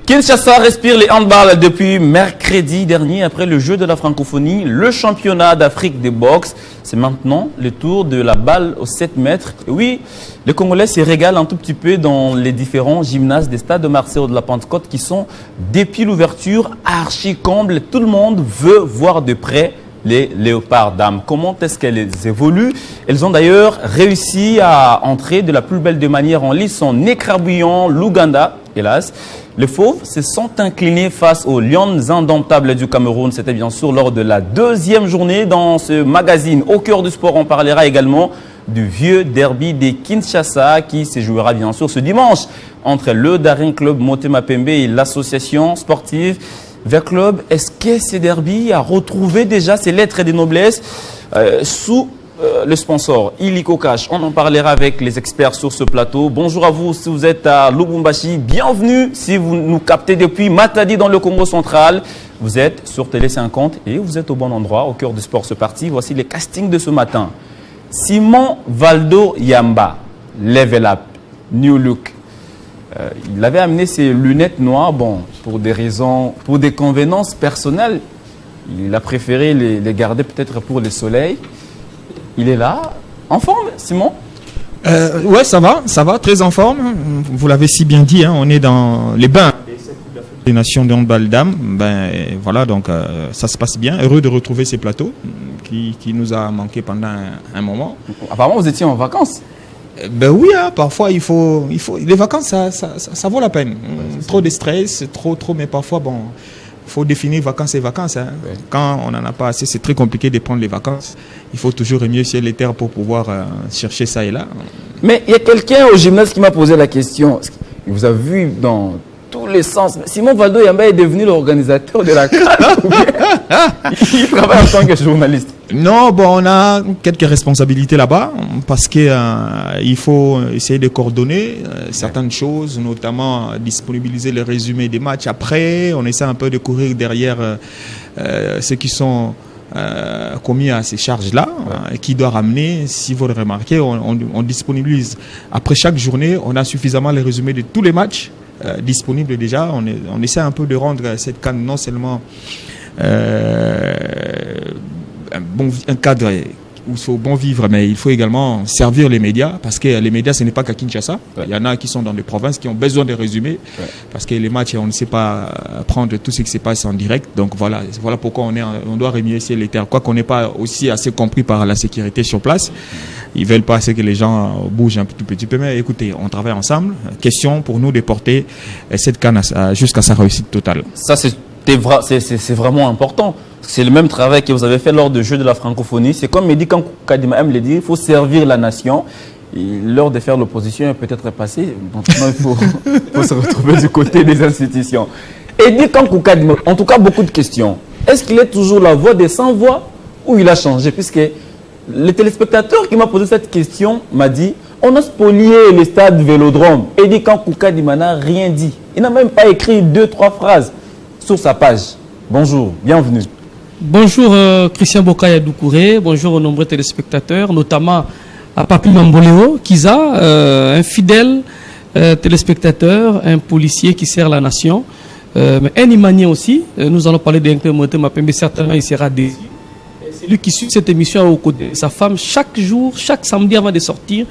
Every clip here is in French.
Kinshasa respire les handballs depuis mercredi dernier après le jeu de la francophonie. Le championnat d'Afrique de boxe, c'est maintenant le tour de la balle aux 7 mètres. Et oui, les Congolais se régalent un tout petit peu dans les différents gymnases des stades de Marseille ou de la Pentecôte qui sont, depuis l'ouverture, archi combles. Tout le monde veut voir de près les léopards dames. Comment est-ce qu'elles évoluent? Elles ont d'ailleurs réussi à entrer de la plus belle des manières en lice en écrabouillant l'Ouganda, hélas. Les Fauves se sont inclinés face aux Lions indomptables du Cameroun. C'était bien sûr lors de la deuxième journée dans ce magazine. Au cœur du sport, on parlera également du vieux derby des Kinshasa qui se jouera bien sûr ce dimanche entre le Daring Club Motema Pembe et l'association sportive Vert Club. Est-ce que ce derby a retrouvé déjà ses lettres de noblesse sous le sponsor Illico Cash? On en parlera avec les experts sur ce plateau. Bonjour à vous si vous êtes à Lubumbashi. Bienvenue si vous nous captez depuis Matadi dans le Congo central. Vous êtes sur Télé 50 et vous êtes au bon endroit, au cœur du sport ce parti. Voici les castings de ce matin. Simon Valdo Yamba, Level Up, New Look. Il avait amené ses lunettes noires, bon, pour des raisons, pour des convenances personnelles. Il a préféré les garder peut-être pour le soleil. Il est là, en forme, Simon? Ouais, ça va, très en forme. Vous l'avez si bien dit, hein, on est dans les bains des nations de handball dames. Ben voilà, donc ça se passe bien. Heureux de retrouver ces plateaux qui nous a manqué pendant un moment. Apparemment, vous étiez en vacances. Ben oui, hein, parfois il faut. Les vacances, ça vaut la peine. Trop de stress, trop, mais parfois bon. Il faut définir vacances et vacances. Hein. Oui. Quand on n'en a pas assez, c'est très compliqué de prendre les vacances. Il faut toujours remuer sur les terres pour pouvoir chercher ça et là. Mais il y a quelqu'un au gymnase qui m'a posé la question. Il vous a vu dans tous les sens. Simon Valdo Yamba est devenu l'organisateur de la CAN. Il travaille en tant que journaliste. Non, bon, on a quelques responsabilités là-bas parce qu'il faut essayer de coordonner certaines choses, notamment disponibiliser les résumés des matchs. Après, on essaie un peu de courir derrière ceux qui sont commis à ces charges-là, qui doit ramener, si vous le remarquez, on disponibilise. Après chaque journée, on a suffisamment les résumés de tous les matchs disponibles déjà. On essaie un peu de rendre cette CAN non seulement un cadre où il faut bon vivre, mais il faut également servir les médias, parce que les médias, ce n'est pas qu'à Kinshasa. Ouais. Il y en a qui sont dans des provinces qui ont besoin de résumés, parce que les matchs, on ne sait pas prendre tout ce qui se passe en direct. Donc voilà pourquoi on doit remuer sur les terres. Quoi qu'on n'ait pas aussi assez compris par la sécurité sur place, ils veulent pas que les gens bougent un tout petit peu. Mais écoutez, on travaille ensemble. Question pour nous de porter cette CAN jusqu'à sa réussite totale. Ça, c'est vraiment important. C'est le même travail que vous avez fait lors du jeu de la francophonie. C'est comme Mehdi Kadima aime le dire, il faut servir la nation. Et l'heure de faire l'opposition est peut-être passée. Maintenant, il faut se retrouver du côté des institutions. Mehdi Kadima, en tout cas, beaucoup de questions. Est-ce qu'il est toujours la voix des sans-voix ou il a changé? Puisque le téléspectateur qui m'a posé cette question m'a dit on a spolié le stade Vélodrome. Mehdi Kadima n'a rien dit. Il n'a même pas écrit 2-3 phrases sur sa page. Bonjour, bienvenue. Bonjour Christian Bokaya Doucouré, bonjour aux nombreux téléspectateurs, notamment à Papi Mamboleo Kiza, un fidèle téléspectateur, un policier qui sert la nation, mais un Imanien aussi. Nous allons parler d'un club Motema Pembe, certainement il sera déçu. C'est lui qui suit cette émission aux côtés de sa femme chaque jour, chaque samedi avant de sortir.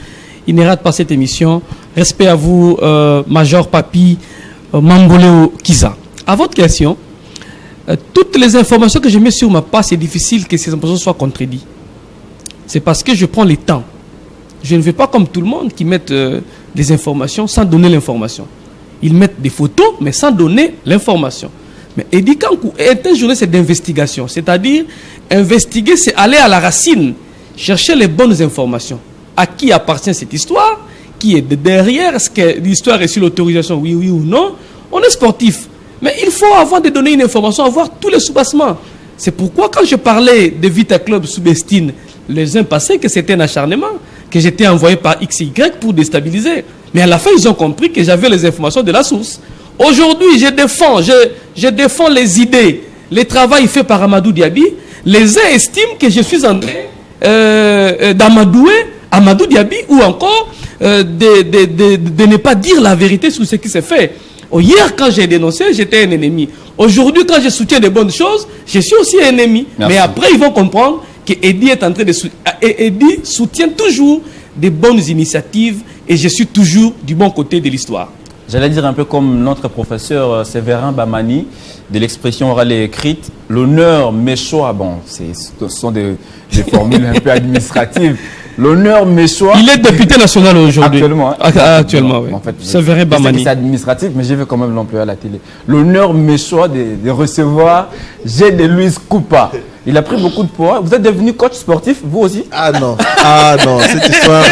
Il ne rate pas cette émission. Respect à vous, Major Papi Mamboleo Kiza. À votre question, toutes les informations que je mets sur ma page, c'est difficile que ces informations soient contredites. C'est parce que je prends le temps. Je ne vais pas comme tout le monde qui mettent des informations sans donner l'information. Ils mettent des photos, mais sans donner l'information. Mais Edi Kankou est un journée, c'est d'investigation. C'est-à-dire, investiguer, c'est aller à la racine, chercher les bonnes informations. À qui appartient cette histoire? Qui est derrière? Est-ce que l'histoire est sur l'autorisation? Oui ou non? On est sportif. Mais il faut, avant de donner une information, avoir tous les soubassements. C'est pourquoi, quand je parlais de Vita Club Soubestine, les uns pensaient que c'était un acharnement, que j'étais envoyé par XY pour déstabiliser. Mais à la fin, ils ont compris que j'avais les informations de la source. Aujourd'hui, je défends les idées, le travail fait par Amadou Diaby. Les uns estiment que je suis en train d'amadouer Amadou Diaby ou encore de ne pas dire la vérité sur ce qui s'est fait. Hier, quand j'ai dénoncé, j'étais un ennemi. Aujourd'hui, quand je soutiens des bonnes choses, je suis aussi un ennemi. Merci. Mais après, ils vont comprendre que Eddy est en train de Eddy soutient toujours des bonnes initiatives et je suis toujours du bon côté de l'histoire. J'allais dire un peu comme notre professeur Séverin Bamani, de l'expression orale et écrite, l'honneur m'échoit. Bon, ce sont des formules un peu administratives. L'honneur m'échoit. Il est député national aujourd'hui. Actuellement. Hein. Actuellement, oui. En fait, Séverin Bamani. C'est administratif, mais je vais quand même l'employer à la télé. L'honneur m'échoit de recevoir G. de Luis Coupa. Il a pris beaucoup de poids. Vous êtes devenu coach sportif, vous aussi? Ah non, cette histoire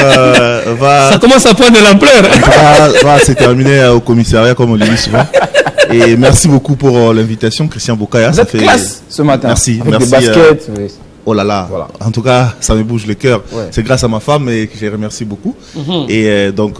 va... Ça commence à prendre de l'ampleur. va se terminer au commissariat, comme on le dit souvent. Et merci beaucoup pour l'invitation, Christian Bokaya. Vous êtes classe ce matin. Merci. Avec merci, des baskets. Oui. Oh là là, Voilà. En tout cas, ça me bouge le cœur. Ouais. C'est grâce à ma femme et que je les remercie beaucoup. Et donc,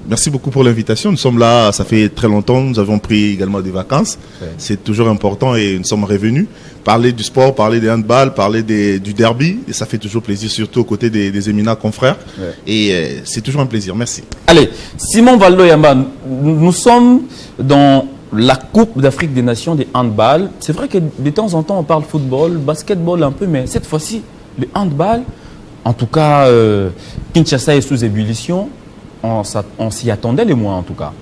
merci beaucoup pour l'invitation. Nous sommes là, ça fait très longtemps. Nous avons pris également des vacances. Ouais. C'est toujours important et nous sommes revenus. Parler du sport, parler des handball, parler du derby. Et ça fait toujours plaisir, surtout aux côtés des éminents confrères. Ouais. Et c'est toujours un plaisir. Merci. Allez, Simon Valdo-Yamba, nous sommes dans la Coupe d'Afrique des Nations des handball. C'est vrai que de temps en temps, on parle football, basketball un peu, mais cette fois-ci, le handball, en tout cas, Kinshasa est sous ébullition. On s'y attendait les mois, en tout cas.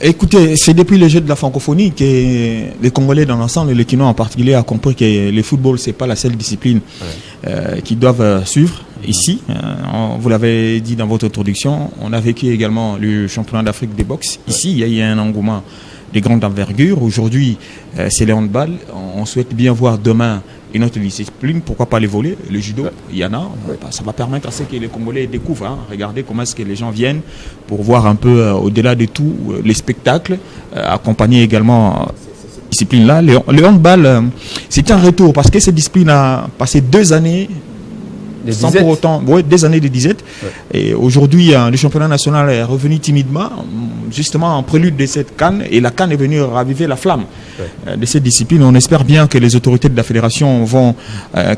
Écoutez, c'est depuis les Jeux de la francophonie que les Congolais dans l'ensemble, et les Kinois en particulier, ont compris que le football, c'est pas la seule discipline qu'ils doivent suivre ici. Vous l'avez dit dans votre introduction, on a vécu également le championnat d'Afrique des boxe. Ici, il y a eu un engouement de grande envergure. Aujourd'hui, c'est le handball. On souhaite bien voir demain une autre discipline, pourquoi pas les volets, le judo, il y en a. Ça va permettre à ce que les Congolais découvrent. Hein. Regardez comment est-ce que les gens viennent pour voir un peu au-delà de tout les spectacles, accompagner également cette discipline-là. Le handball, c'est un retour parce que cette discipline a passé 2 années sans pour autant, des années de disette. Ouais. Et aujourd'hui, le championnat national est revenu timidement, justement en prélude de cette CAN, et la CAN est venue raviver la flamme de cette discipline. On espère bien que les autorités de la fédération vont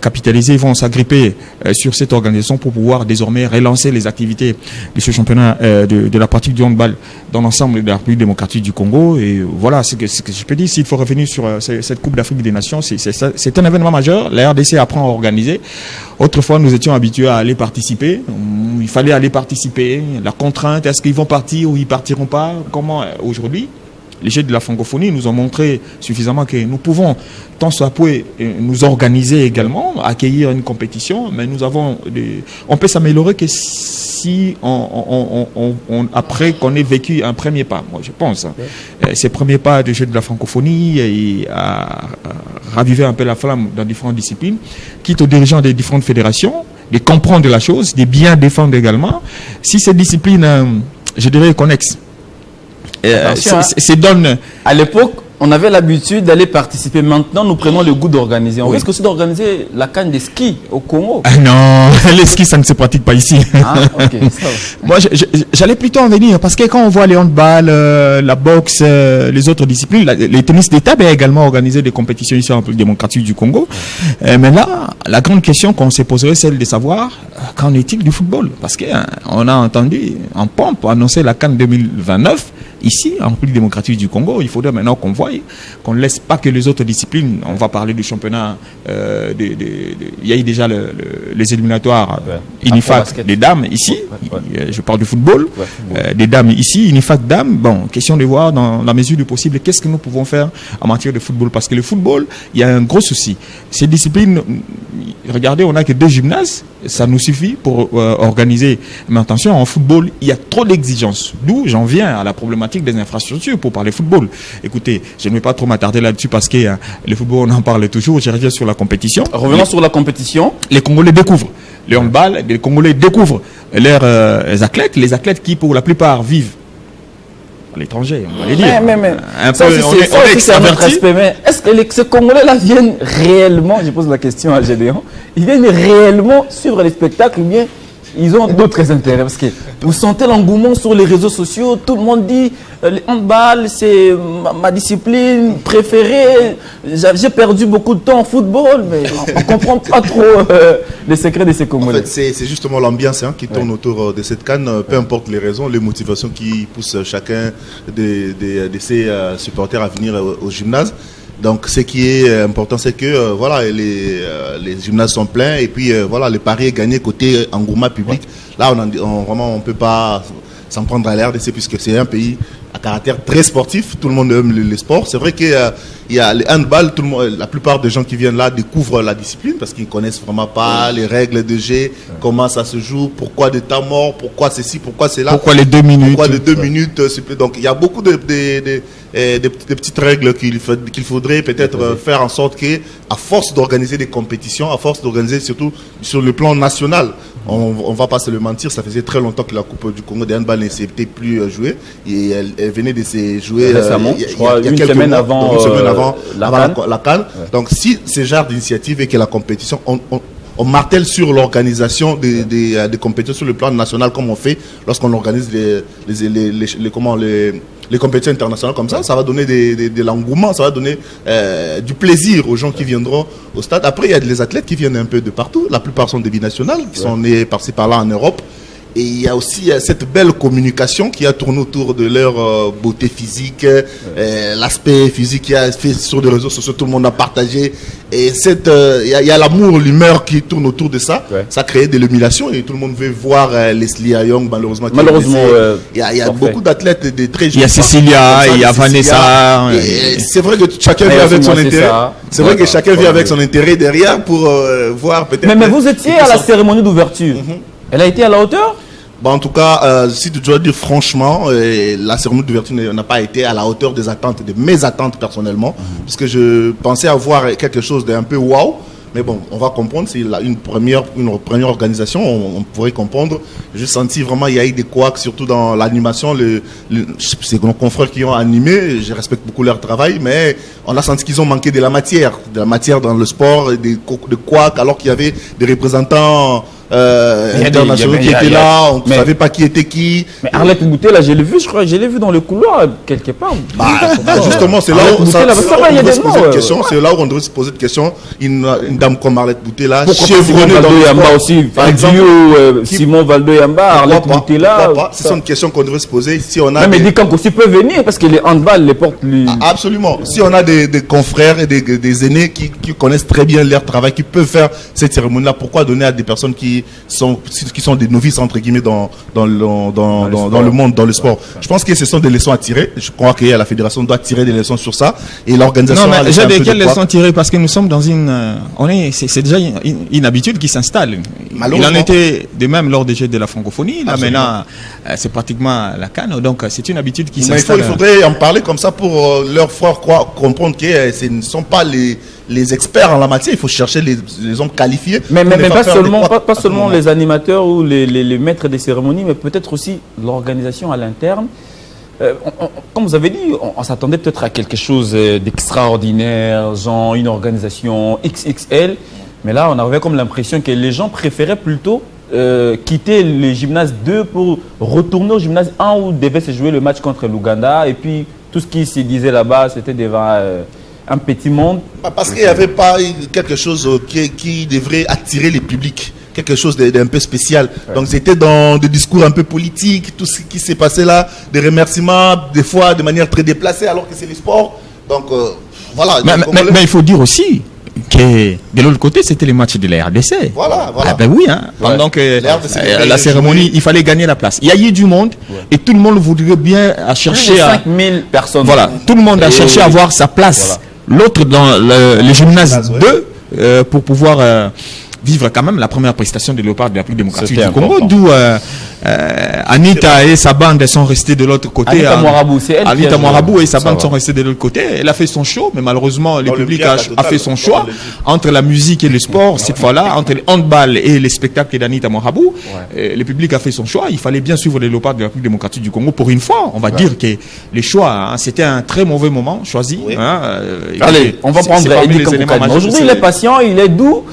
capitaliser, vont s'agripper sur cette organisation pour pouvoir désormais relancer les activités de ce championnat de la pratique du handball dans l'ensemble de la République démocratique du Congo. Et voilà ce que je peux dire. S'il faut revenir sur cette Coupe d'Afrique des Nations, c'est un événement majeur. La RDC apprend à organiser. Autrefois, nous étions habitués à aller participer. Il fallait aller participer. La contrainte, est-ce qu'ils vont partir ou ils partiront pas? Comment aujourd'hui, les Jeux de la francophonie nous ont montré suffisamment que nous pouvons, tant soit peu, nous organiser également, accueillir une compétition, mais nous avons on peut s'améliorer que si après qu'on ait vécu un premier pas, moi je pense. Ces premiers pas des Jeux de la francophonie et à raviver un peu la flamme dans différentes disciplines, quitte aux dirigeants des différentes fédérations, de comprendre la chose, de bien défendre également. Si ces disciplines, je dirais, connexes, c'est donne. À l'époque, on avait l'habitude d'aller participer. Maintenant, nous prenons le goût d'organiser. On risque aussi d'organiser la canne de ski au Congo. Ah non, les skis, ça ne se pratique pas ici. Ah, ok. Moi, j'allais plutôt en venir parce que quand on voit les handball, la boxe, les autres disciplines, les tennis de table a également organisé des compétitions ici en République démocratique du Congo. Mais là, la grande question qu'on s'est posée, c'est celle de savoir qu'en est-il du football? Parce qu'on a entendu en pompe annoncer la CAN 2029. Ici, en République démocratique du Congo, il faudrait maintenant qu'on voie, qu'on ne laisse pas que les autres disciplines, on va parler du championnat, il y a eu déjà les éliminatoires INIFAC des dames ici, je parle du football, des dames ici, INIFAC dames, bon, question de voir dans la mesure du possible, qu'est-ce que nous pouvons faire en matière de football, parce que le football, il y a un gros souci. Ces disciplines, regardez, on n'a que 2 gymnases, ça nous suffit pour organiser. Mais attention, en football, il y a trop d'exigences. D'où j'en viens à la problématique des infrastructures pour parler football. Écoutez, je ne vais pas trop m'attarder là-dessus parce que le football, on en parle toujours. Je reviens sur la compétition. Revenons sur la compétition. Les Congolais découvrent le handball. Les Congolais découvrent leurs athlètes. Les athlètes qui, pour la plupart, vivent à l'étranger, on va les dire. Mais un ça peu, aussi, on est extraverti. Mais est-ce que ces Congolais-là viennent réellement, je pose la question à Gédéon, ils viennent réellement suivre les spectacles ou bien ils ont d'autres intérêts. Parce que vous sentez l'engouement sur les réseaux sociaux. Tout le monde dit le handball, c'est ma discipline préférée. J'ai perdu beaucoup de temps en football, mais on ne comprend pas trop les secrets de ces Congolais. En fait, c'est justement l'ambiance qui tourne autour de cette CAN. Peu importe les raisons, les motivations qui poussent chacun de ces supporters à venir au gymnase. Donc, ce qui est important, c'est que voilà, les gymnases sont pleins et puis voilà, le pari est gagné côté engouement public. Là, vraiment, on peut pas s'en prendre à l'RDC puisque c'est un pays à caractère très sportif. Tout le monde aime les sports. C'est vrai qu'il y a le handball. La plupart des gens qui viennent là découvrent la discipline parce qu'ils connaissent vraiment pas les règles de jeu, comment ça se joue, pourquoi des temps morts, pourquoi ceci, pourquoi cela. Pourquoi les 2 minutes. Pourquoi les 2 minutes. Donc, il y a beaucoup de petites règles qu'il faudrait peut-être faire en sorte qu'à force d'organiser des compétitions, à force d'organiser surtout sur le plan national, on va pas se le mentir, ça faisait très longtemps que la Coupe du Congo de handball ne s'était plus jouée et elle venait de se jouer récemment, je crois, une semaine avant la CAN. Ouais. Donc si ce genre d'initiative et que la compétition, on martèle sur l'organisation des compétitions sur le plan national comme on fait lorsqu'on organise les compétitions internationales comme ça va donner de l'engouement, ça va donner du plaisir aux gens qui viendront au stade. Après, il y a les athlètes qui viennent un peu de partout. La plupart sont des binationales, qui sont nés par-ci par-là en Europe. Et il y a aussi cette belle communication qui a tourné autour de leur beauté physique, l'aspect physique qui a fait sur les réseaux sociaux, tout le monde a partagé. Et il y a l'amour, l'humeur qui tourne autour de ça. Ouais. Ça crée de l'émulation et tout le monde veut voir Leslie Ayong, malheureusement. Il y a beaucoup d'athlètes de très jeunes. Il y a Cécilia, il y a Vanessa. C'est vrai que chacun vient avec son intérêt. C'est vrai que chacun vient avec son intérêt derrière pour voir peut-être. Mais vous étiez à la cérémonie d'ouverture. Elle a été à la hauteur? Bon, en tout cas, si tu dois dire franchement, la cérémonie d'ouverture n'a pas été à la hauteur des attentes, de mes attentes personnellement, parce que je pensais avoir quelque chose d'un peu waouh. Mais bon, on va comprendre, c'est une première organisation, on pourrait comprendre. J'ai senti vraiment, il y a eu des couacs, surtout dans l'animation. C'est nos confrères qui ont animé, je respecte beaucoup leur travail, mais on a senti qu'ils ont manqué de la matière dans le sport, des couacs, alors qu'il y avait des représentants internationaux qui étaient là, on ne savait pas qui était qui. Mais Arlette Bouté, là, je l'ai vu, je crois, je l'ai vu dans le couloir, quelque part. Justement, c'est là où on devrait se poser de questions. Une dame comme Arlette Bouté, là, chevronnée dans le sport aussi. Par exemple, Simon Valdo-Yamba, Arlette Bouté, là. C'est une question qu'on devrait se poser. Si on a mais des camps aussi peuvent venir, parce que les handball les portent. Absolument. Si on a des confrères et des aînés qui connaissent très bien leur travail, qui peuvent faire cette cérémonie-là, pourquoi donner à des personnes qui sont des novices entre guillemets dans le monde, dans le sport. Je pense que ce sont des leçons à tirer. Je crois que la fédération doit tirer des leçons sur ça et l'organisation. Non, mais j'ai des quelles leçons tirer parce que nous sommes dans c'est déjà une habitude qui s'installe. Il en était de même lors des Jeux de la francophonie. Là maintenant, c'est pratiquement la CAN, donc c'est une habitude qui s'installe. Il faudrait en parler comme ça pour leur faire comprendre que ce ne sont pas les experts en la matière. Il faut chercher les hommes qualifiés. Mais pas seulement les animateurs ou les maîtres des cérémonies, mais peut-être aussi l'organisation à l'interne. Comme vous avez dit, on s'attendait peut-être à quelque chose d'extraordinaire, genre une organisation XXL. Mais là, on avait comme l'impression que les gens préféraient plutôt quitter le gymnase 2 pour retourner au gymnase 1 où devait se jouer le match contre l'Ouganda. Et puis, tout ce qui se disait là-bas, c'était devant un petit monde. Parce qu'il n'y avait pas quelque chose qui devrait attirer les publics. Quelque chose d'un peu spécial. Ouais. Donc c'était dans des discours un peu politiques, tout ce qui s'est passé là, des remerciements, des fois de manière très déplacée alors que c'est le sport. Donc voilà. Mais il faut dire aussi que de l'autre côté c'était les matchs de la RDC. Voilà. Ah ben oui, hein. Pendant que la cérémonie, il fallait gagner la place. Il y a eu du monde et tout le monde voudrait bien chercher plus de 5000 personnes. Voilà, tout le monde a cherché à avoir sa place. Voilà. L'autre dans le gymnase 2 pour pouvoir vivre quand même la première prestation de Léopard de la République démocratique du Congo, d'où Anita et sa bande sont restés de l'autre côté. Anita Moirabou et sa bande sont restés de l'autre côté. Elle a fait son show, mais malheureusement le public a fait son choix entre la musique et le sport cette fois-là, entre le handball et les spectacles d'Anita Moirabou. Le public a fait son choix. Il fallait bien suivre les Léopards de la République démocratique du Congo pour une fois. On va dire que les choix, c'était un très mauvais moment choisi. Allez, on va prendre Eddie Kamboukani. Aujourd'hui, il est patient, il est doux.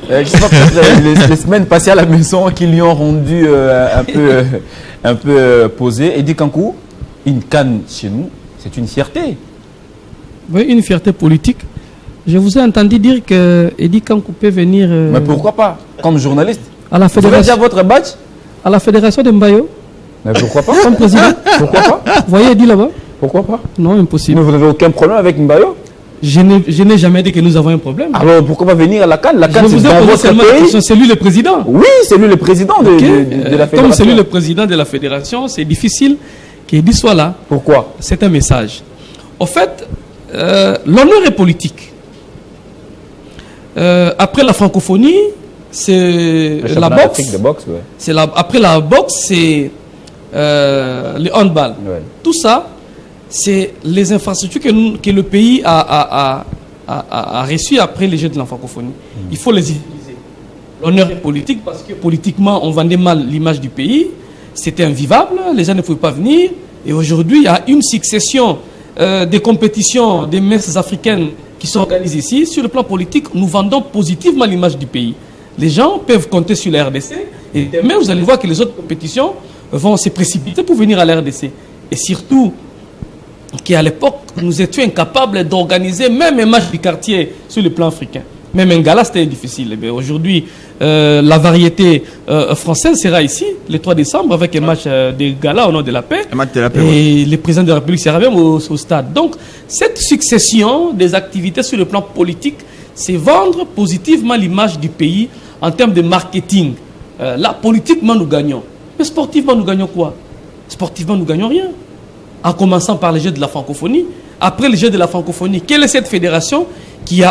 Je sais pas, peut-être les semaines passées à la maison qui lui ont rendu un peu posé. Eddie Kankou, une CAN chez nous, c'est une fierté. Oui, une fierté politique. Je vous ai entendu dire que Eddie Kankou peut venir Mais pourquoi pas? Comme journaliste. à la Vous avez déjà fédération, votre badge? à la fédération de Mbayo, Mais pourquoi pas? comme président. Pourquoi pas? Vous voyez Eddie là-bas? Pourquoi pas? Non, Mais impossible. vous n'avez aucun problème avec Mbayo? Je n'ai jamais dit que nous avons un problème. Alors pourquoi pas venir à la CAN? La Je CAN, vous c'est ai dans posé votre seulement la pays. question, c'est lui le président. Oui, c'est lui le président de, Ok. de la fédération. Comme c'est lui le président de la fédération, c'est difficile qu'Eddie soit là. Pourquoi? C'est un message. Au fait, l'honneur est politique. Après la francophonie, c'est Le la championnat boxe. d'Afrique de boxe, ouais. Après la boxe, c'est le handball. Ouais. Tout ça, c'est les infrastructures que le pays a reçues après les Jeux de la francophonie. Il faut les utiliser. L'honneur est politique parce que politiquement, on vendait mal l'image du pays. C'était invivable, les gens ne pouvaient pas venir. Et aujourd'hui, il y a une succession des compétitions des messes africaines qui s'organisent ici. Sur le plan politique, nous vendons positivement l'image du pays. Les gens peuvent compter sur la RDC et demain, vous allez voir que les autres compétitions vont se précipiter pour venir à la RDC. Et surtout, qu'à l'époque, nous étions incapables d'organiser même un match du quartier sur le plan africain. Même un gala, c'était difficile. Mais aujourd'hui, la variété française sera ici, le 3 décembre, avec un match de gala au nom de la paix. Un match de la paix, Et le président de la République sera même au stade. Donc, cette succession des activités sur le plan politique, c'est vendre positivement l'image du pays en termes de marketing. Là, politiquement, nous gagnons. Mais sportivement, nous gagnons quoi? Sportivement, nous gagnons rien. En commençant par les Jeux de la francophonie. Après les Jeux de la francophonie, quelle est cette fédération qui a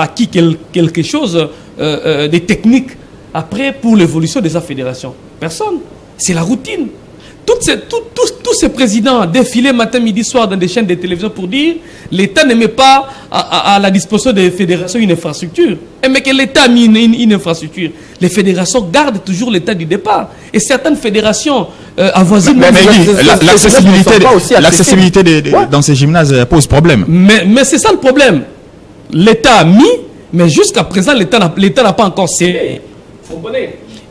acquis quelque chose des techniques après pour l'évolution de sa fédération? Personne. C'est la routine. Tous ces présidents défilaient matin, midi, soir dans des chaînes de télévision pour dire l'État ne met pas à la disposition des fédérations une infrastructure. Mais que l'État a mis une infrastructure. Les fédérations gardent toujours l'État du départ. Et certaines fédérations avoisinent... L'accessibilité dans ces gymnases pose problème. Mais c'est ça le problème. L'État a mis, mais jusqu'à présent, l'État n'a pas encore serré.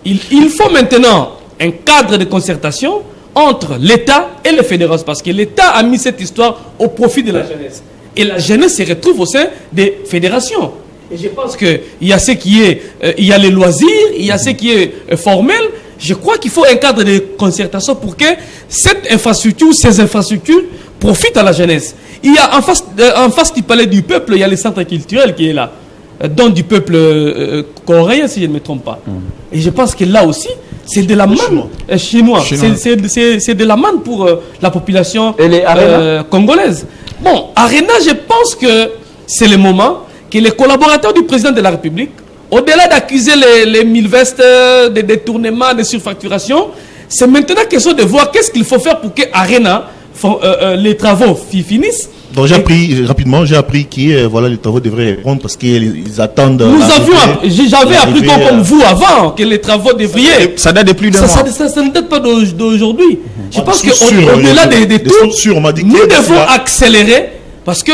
Il faut maintenant un cadre de concertation entre l'État et les fédérations, parce que l'État a mis cette histoire au profit de la jeunesse. Et la jeunesse se retrouve au sein des fédérations. Et je pense qu'il y a ce qui est, il y a les loisirs, il y a ce qui est formel. Je crois qu'il faut un cadre de concertation pour que cette infrastructure, ces infrastructures profitent à la jeunesse. Il y a en face du palais du peuple, il y a le centre culturel qui est là, dont du peuple coréen, si je ne me trompe pas. Et je pense que là aussi, c'est de la manne chinois. C'est de la manne pour la population congolaise. Bon, Arena, je pense que c'est le moment que les collaborateurs du président de la République, au-delà d'accuser les mille vestes de détournement, de surfacturation, c'est maintenant question de voir qu'est-ce qu'il faut faire pour que Arena, les travaux finissent. Donc j'ai appris rapidement, que voilà, les travaux devraient répondre parce qu'ils attendent. J'avais appris comme vous avant que les travaux devraient. Ça date de plus d'un mois. Ça ne date pas d'aujourd'hui. Je pense qu'au-delà des tout, nous devons accélérer parce que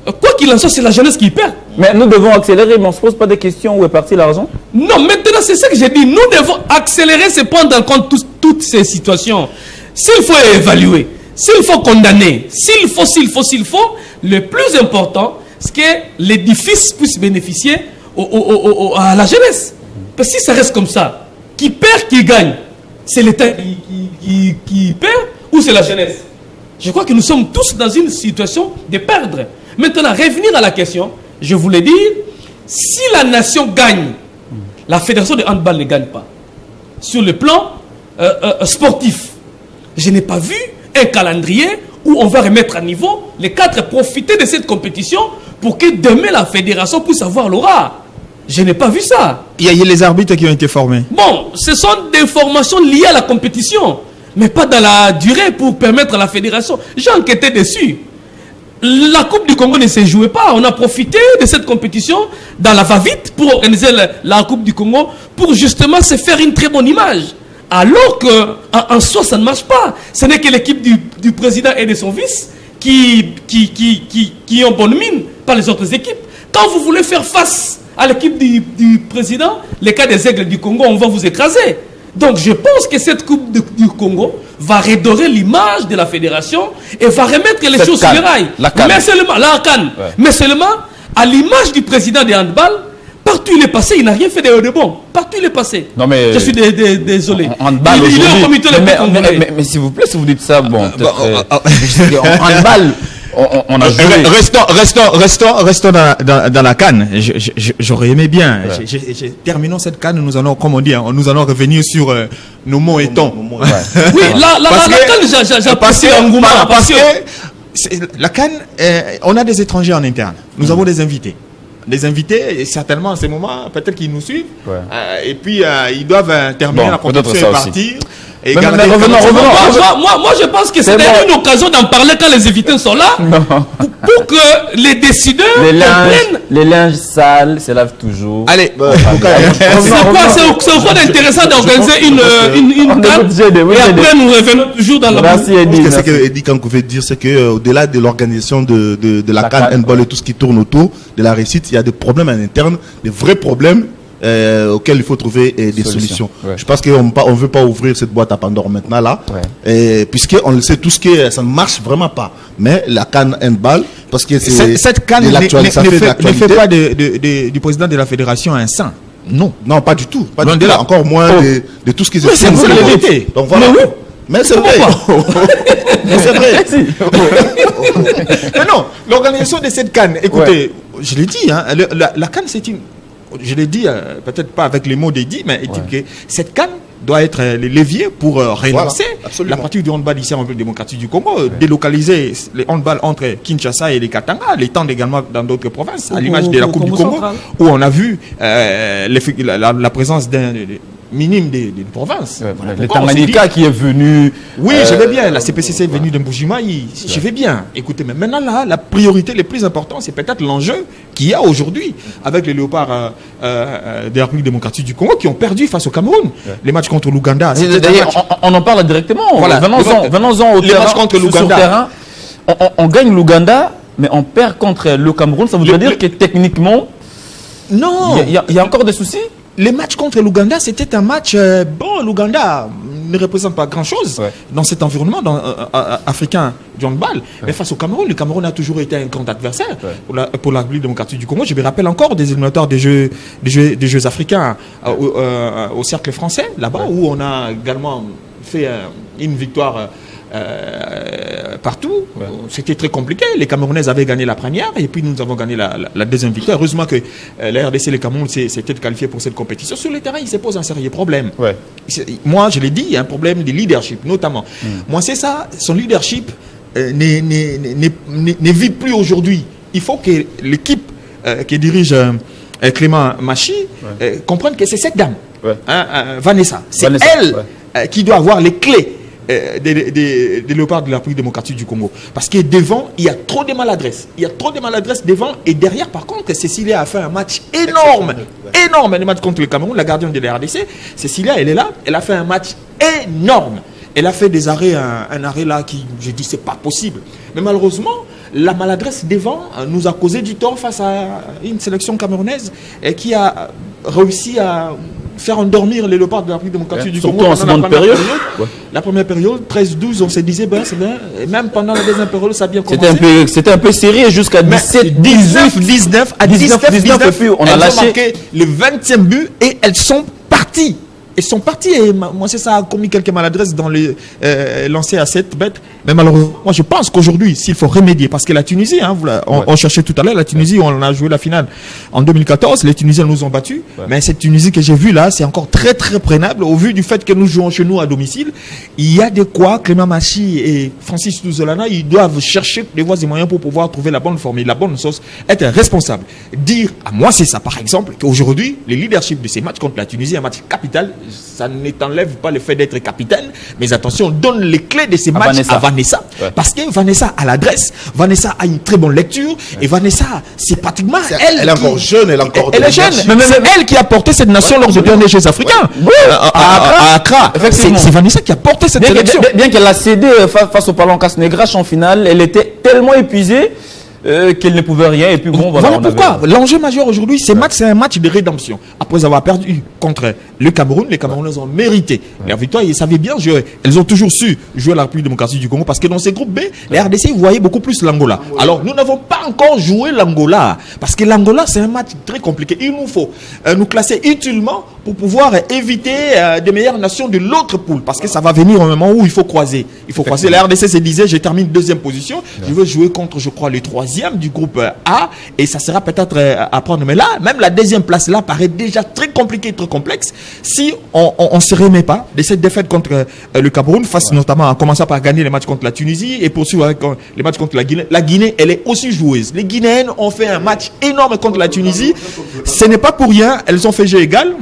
quoi qu'il en soit, c'est la jeunesse qui perd. Mais nous devons accélérer, mais on ne se pose pas des questions où est parti l'argent? Non, maintenant c'est ce que j'ai dit. Nous devons accélérer, c'est prendre en compte toutes ces situations. S'il faut évaluer, s'il faut condamner, s'il faut, le plus important, c'est que l'édifice puisse bénéficier à la jeunesse. Parce que si ça reste comme ça, qui perd, qui gagne, c'est l'État qui perd ou c'est la jeunesse? Je crois que nous sommes tous dans une situation de perdre. Maintenant, revenir à la question, je voulais dire, si la nation gagne, la fédération de handball ne gagne pas. Sur le plan sportif, je n'ai pas vu un calendrier où on va remettre à niveau les cadres, profiter de cette compétition pour que demain la fédération puisse avoir l'aura. Je n'ai pas vu ça. Il y a les arbitres qui ont été formés. Bon, ce sont des formations liées à la compétition, mais pas dans la durée pour permettre à la fédération. J'ai enquêté dessus. La Coupe du Congo ne se jouait pas. On a profité de cette compétition dans la va-vite pour organiser la Coupe du Congo pour justement se faire une très bonne image. Alors qu'en soi, ça ne marche pas. Ce n'est que l'équipe du président et de son vice qui ont bonne mine, pas les autres équipes. Quand vous voulez faire face à l'équipe du président, les cas des Aigles du Congo, on va vous écraser. Donc je pense que cette Coupe du Congo va redorer l'image de la fédération et va remettre les choses sur les rails. Mais seulement, mais seulement, à l'image du président de handball, partout il est passé, il n'a rien fait de bon. Partout il est passé. Non mais je suis désolé. Handball il est au comité mais s'il vous plaît, si vous dites ça, bon. Handball. On a joué. Restons dans la CAN. J'aurais aimé bien. Terminons cette CAN. Nous allons, comme on dit, nous allons revenir sur nos mots et tons. Oui, la CAN, j'apprécie l'engouement. Parce que la CAN, on a des étrangers en interne. Nous avons des invités. Des invités, et certainement en ce moment, peut-être qu'ils nous suivent. Et puis, ils doivent terminer la compétition et partir. Mais revenons. Moi, je pense que c'est une occasion d'en parler quand les invités sont là, pour que les décideurs comprennent. Les linges sales se lavent toujours. Allez, c'est quoi d'intéressant d'organiser une CAN et après nous revenons toujours dans la Merci Eddie. Ce que Eddie Kankou veut dire, c'est qu'au-delà de l'organisation de la CAN handball et tout ce qui tourne autour de la réussite, il y a des problèmes en interne, des vrais problèmes auxquels il faut trouver des solutions. Je pense qu'on ne veut pas ouvrir cette boîte à Pandore maintenant là, puisqu'on le sait tous que ça ne marche vraiment pas. Mais la CAN handball, parce que cette CAN ne fait pas du président de la fédération un saint. Non, pas du tout. Pas du tout. Encore moins de tout ce qui se fait. C'est une célébrité. Donc voilà. Mais c'est vrai. Mais c'est vrai. Mais non, l'organisation de cette CAN, écoutez, je l'ai dit, hein, la CAN c'est une... Je l'ai dit, peut-être pas avec les mots d'Eddie, mais que cette CAN doit être le levier pour relancer la pratique du handball ici en République démocratique du Congo, délocaliser les handball entre Kinshasa et les Katanga, l'étendre également dans d'autres provinces, à l'image de la Coupe du Congo, où on a vu la présence d'un minime des provinces. Le Tanganyika qui est venu. Oui, je vais bien. La CPCC est venue de Mbujimaï. Je vais bien. Écoutez, mais maintenant, là, la priorité les plus importante, c'est peut-être l'enjeu qu'il y a aujourd'hui avec les léopards de la République démocratique du Congo qui ont perdu face au Cameroun. Les matchs contre l'Ouganda. On en parle directement. Voilà. Venons-en au terrain. Matchs contre l'Ouganda. On gagne l'Ouganda, mais on perd contre le Cameroun. Ça voudrait dire que techniquement, non, il y a encore des soucis. Les matchs contre l'Ouganda, c'était un match... bon, l'Ouganda ne représente pas grand-chose dans cet environnement africain du handball. Mais face au Cameroun, le Cameroun a toujours été un grand adversaire pour la République démocratique du Congo. Je me rappelle encore des éliminatoires des Jeux africains au Cercle français, là-bas, où on a également fait une victoire... partout, c'était très compliqué. Les Camerounais avaient gagné la première et puis nous avons gagné la deuxième victoire. Heureusement que la RDC et le Cameroun s'étaient qualifiés pour cette compétition. Sur le terrain, il se pose un sérieux problème. Moi, je l'ai dit, il y a un problème de leadership, notamment. Moi, c'est ça, son leadership ne vit plus aujourd'hui. Il faut que l'équipe qui dirige Clément Machi comprenne que c'est cette dame, Vanessa. C'est elle qui doit avoir les clés des léopards de la République démocratique du Congo. Parce que devant, il y a trop de maladresse. Il y a trop de maladresse devant. Et derrière, par contre, Cécilia a fait un match énorme. Énorme. Un match contre le Cameroun, la gardienne de la RDC. Cécilia, elle est là. Elle a fait un match énorme. Elle a fait des arrêts, un arrêt là qui, je dis, c'est pas possible. Mais malheureusement, la maladresse devant nous a causé du tort face à une sélection camerounaise qui a réussi à faire endormir les léopards de la République démocratique du Congo. En seconde période. La première période, 13-12, on se disait, ben, c'est bien. Et même pendant la deuxième période, ça a bien commencé. C'était un peu serré jusqu'à 19 à 19, et puis on a lâché. Marqué le 20e but et elles sont parties. Ils sont partis et moi c'est ça a commis quelques maladresses dans les lancers à 7 bêtes. Mais malheureusement, moi je pense qu'aujourd'hui, s'il faut remédier, parce que la Tunisie, hein, on cherchait tout à l'heure, la Tunisie, on a joué la finale en 2014, les Tunisiens nous ont battus. Mais cette Tunisie que j'ai vue là, c'est encore très très prenable au vu du fait que nous jouons chez nous à domicile. Il y a de quoi Clément Machi et Francis Touzolana, ils doivent chercher des voies et moyens pour pouvoir trouver la bonne formule, la bonne sauce, être responsable. Dire, à moi c'est ça par exemple, qu'aujourd'hui, le leadership de ces matchs contre la Tunisie, un match capital, ça ne t'enlève pas le fait d'être capitaine, mais attention, donne les clés de ces matchs à Vanessa. Parce que Vanessa a l'adresse, Vanessa a une très bonne lecture, et Vanessa, c'est pratiquement elle est encore jeune, elle est encore elle est jeune, mais c'est elle qui a porté cette nation lors des derniers Jeux africains à Accra. C'est Vanessa qui a porté cette sélection. Bien qu'elle a cédé face au Palancas Negrache en finale, elle était tellement épuisée qu'elle ne pouvait rien. Et puis bon, voilà pourquoi l'enjeu majeur aujourd'hui, c'est un match de rédemption. Après avoir perdu contre le Cameroun, les Camerounais ont mérité la victoire. Ils savaient bien jouer. Elles ont toujours su jouer la République démocratique du Congo parce que dans ces groupes B, les RDC voyaient beaucoup plus l'Angola. Alors nous n'avons pas encore joué l'Angola parce que l'Angola c'est un match très compliqué. Il nous faut nous classer utilement pour pouvoir éviter des meilleures nations de l'autre poule parce que ça va venir au moment où il faut croiser. Il faut croiser. La RDC se disait, je termine deuxième position, je veux jouer contre, je crois, le troisième du groupe A et ça sera peut-être à prendre. Mais là, même la deuxième place là paraît déjà très compliquée, très complexe si on ne se remet pas de cette défaite contre le Cameroun, face notamment à commencer par gagner les matchs contre la Tunisie et poursuivre avec les matchs contre la Guinée. La Guinée, elle est aussi joueuse. Les Guinéennes ont fait un match énorme contre la Tunisie. Ce n'est pas pour rien, elles ont fait jeu égal.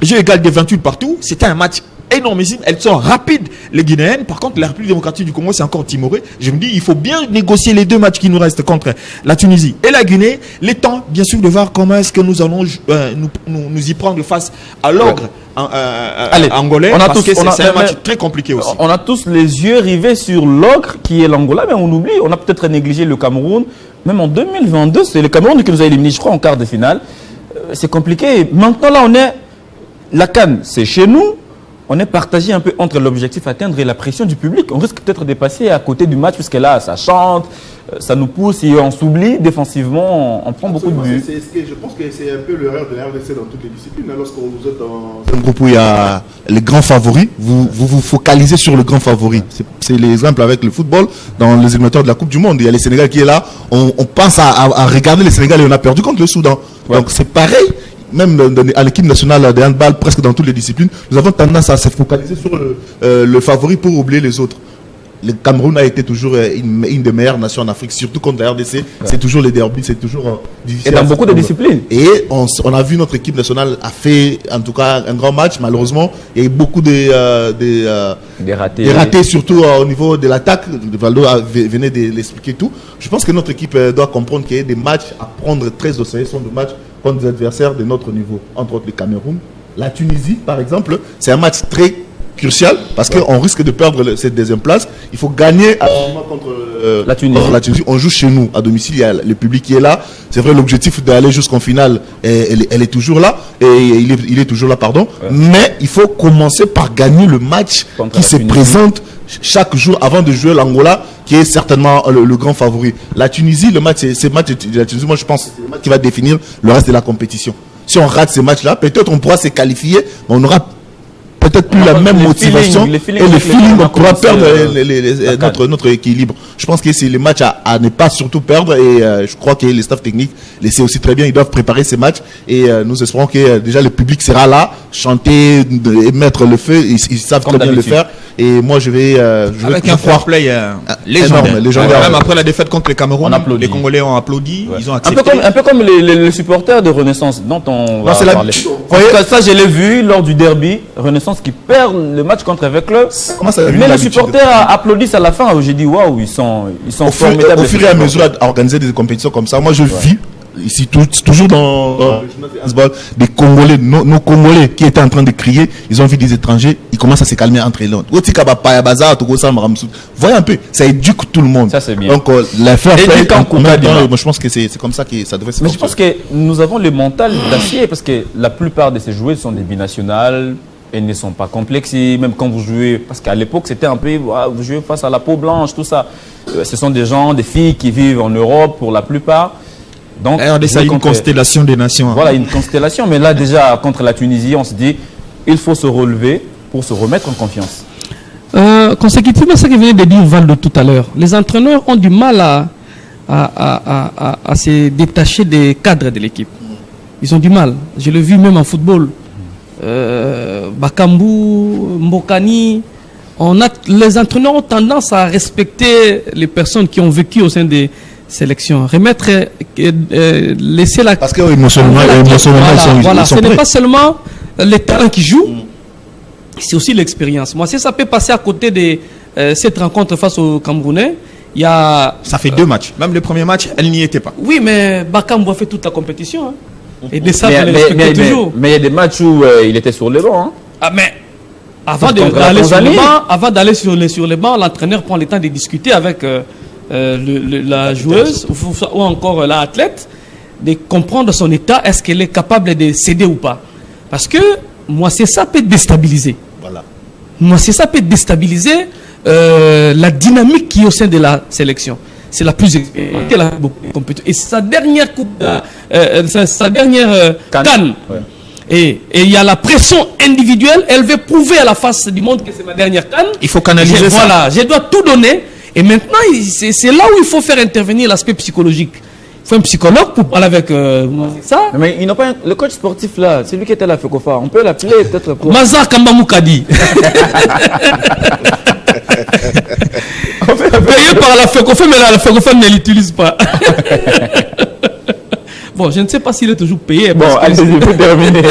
Jeu égal des 28 partout. C'était un match énormissime. Elles sont rapides, les Guinéennes. Par contre, la République démocratique du Congo, c'est encore timoré. Je me dis, il faut bien négocier les deux matchs qui nous restent contre la Tunisie et la Guinée. Les temps, bien sûr, de voir comment est-ce que nous allons nous y prendre face à l'ogre angolais. Parce que c'est un match très compliqué aussi. On a tous les yeux rivés sur l'ogre qui est l'Angola, mais on oublie, on a peut-être négligé le Cameroun. Même en 2022, c'est le Cameroun qui nous a éliminés, je crois, en quart de finale. C'est compliqué. Maintenant, là, la CAN, c'est chez nous. On est partagé un peu entre l'objectif à atteindre et la pression du public. On risque peut-être de passer à côté du match, puisque là, ça chante, ça nous pousse et on s'oublie défensivement. On prend beaucoup de buts. Je pense que c'est un peu l'erreur de la RDC dans toutes les disciplines. Lorsque vous êtes dans un groupe où il y a les grands favoris, vous focalisez sur le grand favori. C'est l'exemple avec le football. Dans les éliminatoires de la Coupe du Monde, il y a le Sénégal qui est là. On pense à regarder le Sénégal et on a perdu contre le Soudan. Ouais. Donc c'est pareil. Même à l'équipe nationale de handball, presque dans toutes les disciplines, nous avons tendance à se focaliser sur le favori pour oublier les autres. Le Cameroun a été toujours une des meilleures nations en Afrique, surtout contre la RDC. Ouais. C'est toujours les derbies, c'est toujours difficile. Et dans beaucoup de disciplines. Et on a vu notre équipe nationale a fait en tout cas un grand match. Malheureusement, il y a eu beaucoup des ratés, surtout au niveau de l'attaque. Valdo venait de l'expliquer tout. Je pense que notre équipe doit comprendre qu'il y a des matchs à prendre très au sérieux, sont des matchs contre des adversaires de notre niveau, entre autres le Cameroun. La Tunisie, par exemple, c'est un match très crucial parce qu'on risque de perdre cette deuxième place. Il faut gagner absolument contre la Tunisie. On joue chez nous, à domicile, il y a le public qui est là. C'est vrai, l'objectif d'aller jusqu'en finale, elle est toujours là. Et il est toujours là, pardon. Ouais. Mais il faut commencer par gagner le match contre qui se présente chaque jour avant de jouer l'Angola, qui est certainement le grand favori. La Tunisie, le match de la Tunisie, moi je pense, c'est le match qui va définir le reste de la compétition. Si on rate ces matchs-là, peut-être on pourra se qualifier, mais on aura peut-être plus la même motivation et le feeling, on pourra perdre notre équilibre. Je pense que c'est les matchs à ne pas surtout perdre et je crois que les staffs techniques les sait aussi très bien, ils doivent préparer ces matchs et nous espérons que déjà le public sera là, chanter et mettre le feu, ils savent très bien le faire et moi je vais avec un fair play légendaire. Même après la défaite contre le Cameroun, les Congolais ont applaudi, ils ont accepté. Un peu comme les supporters de Renaissance dont on va parler. Ça je l'ai vu lors du derby Renaissance qui perd le match contre avec club. Mais les supporters applaudissent à la fin. J'ai dit waouh, ils sont formidables. Au fur et à mesure à organiser des compétitions comme ça, moi je vis ici toujours dans des Congolais, nos Congolais qui étaient en train de crier, ils ont vu des étrangers, ils commencent à se calmer entre eux. Voyez un peu, ça éduque tout le monde. Ça c'est bien. Donc l'affaire je pense que c'est comme ça que ça devrait se faire. Mais je pense que nous avons le mental d'acier parce que la plupart de ces joueurs sont des binationales. Elles ne sont pas complexées, même quand vous jouez, parce qu'à l'époque c'était un peu, vous jouez face à la peau blanche, tout ça. Ce sont des gens, des filles qui vivent en Europe pour la plupart. Donc, c'est une constellation des nations. Voilà, une constellation, mais là déjà contre la Tunisie, on se dit, il faut se relever pour se remettre en confiance. Consécutivement à ce que venait de dire Valdo tout à l'heure, les entraîneurs ont du mal à se détacher des cadres de l'équipe. Ils ont du mal. Je l'ai vu même en football. Bakambu, Mbokani, les entraîneurs ont tendance à respecter les personnes qui ont vécu au sein des sélections, laisser la... Parce que émotionnellement, ce n'est pas seulement les talents qui jouent, c'est aussi l'expérience. Moi, si ça peut passer à côté de cette rencontre face aux Camerounais, il y a... Ça fait 2 matchs. Même le premier match, elle n'y était pas. Oui, mais Bakambu a fait toute la compétition. Et de ça, toujours. Mais il y a des matchs où il était sur le banc. Hein. Ah, mais avant d'aller sur le banc, l'entraîneur prend le temps de discuter avec la joueuse ou encore l'athlète de comprendre son état, est-ce qu'elle est capable de céder ou pas. Parce que moi, c'est ça peut déstabiliser. Voilà. Moi, c'est ça peut déstabiliser la dynamique qui est au sein de la sélection. C'est la plus expérimentée, elle a beaucoup de compétences. Et sa dernière coupe, sa dernière CAN. Ouais. Et il y a la pression individuelle. Elle veut prouver à la face du monde que c'est ma dernière CAN. Il faut canaliser ça. Voilà, je dois tout donner. Et maintenant, c'est là où il faut faire intervenir l'aspect psychologique. Il faut un psychologue pour parler avec ça. Mais ils n'ont pas le coach sportif là, c'est lui qui était à la FECOFA. On peut l'appeler peut-être pour... Mazar Kambamoukadi. Payé par la FECOFA, mais la FECOFA ne l'utilise pas. Bon, je ne sais pas s'il est toujours payé. Bon, allez-y, il faut terminer.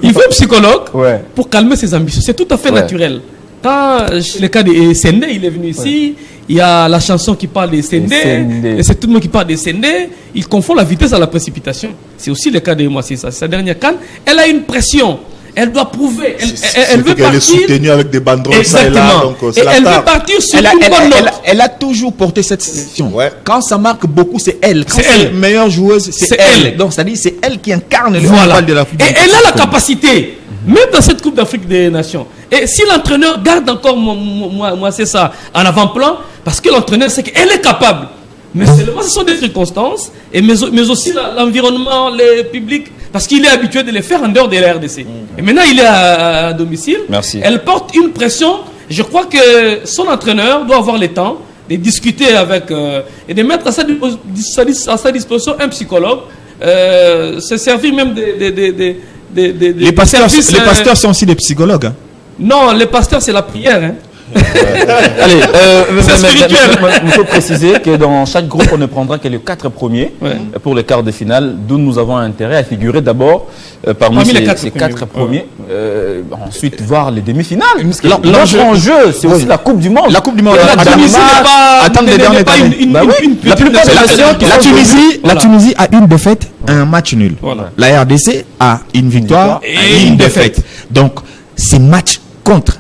Il faut un psychologue Ouais. pour calmer ses ambitions. C'est tout à fait naturel. Quand le cas de Sendé, il est venu ici, il y a la chanson qui parle de Sendé, et c'est tout le monde qui parle de Sendé, il confond la vitesse à la précipitation. C'est aussi le cas de moi, c'est ça. Sa dernière CAN, elle a une pression. Elle doit prouver. Elle veut partir. Elle est soutenue avec des banderoles ça et là. Exactement. Donc, et elle veut partir sur une bonne note. Elle a toujours porté cette sélection. Ouais. Quand ça marque beaucoup, c'est elle. Quand C'est c'est elle. la meilleure joueuse, c'est elle. elle. Donc, c'est-à-dire, c'est elle qui incarne le Voilà. football de la Et elle a la capacité, même dans cette Coupe d'Afrique des Nations. Et si l'entraîneur garde encore, moi c'est ça, en avant-plan, parce que l'entraîneur sait qu'elle est capable. Mais seulement ce sont des circonstances, mais aussi l'environnement, le public, parce qu'il est habitué de les faire en dehors de la RDC. Et maintenant il est à domicile. Merci. Elle porte une pression. Je crois que son entraîneur doit avoir le temps de discuter avec et de mettre à sa disposition un psychologue, se servir même Les pasteurs sont aussi des psychologues. Hein. Non, les pasteurs c'est la prière. Hein. Allez, C'est spirituel. il faut préciser que dans chaque groupe, on ne prendra que les 4 premiers pour les quarts de finale, d'où nous avons intérêt à figurer d'abord parmi ces 4 premiers. Ensuite, voir les demi-finales. L'enjeu en jeu, c'est aussi la Coupe du Monde. La Coupe du Monde. La Tunisie n'est pas attendre les dernières années. La plupart des nations qui sont venues- La Tunisie a une défaite, un match nul. Voilà. La RDC a une victoire et une défaite. Donc, ces matchs contre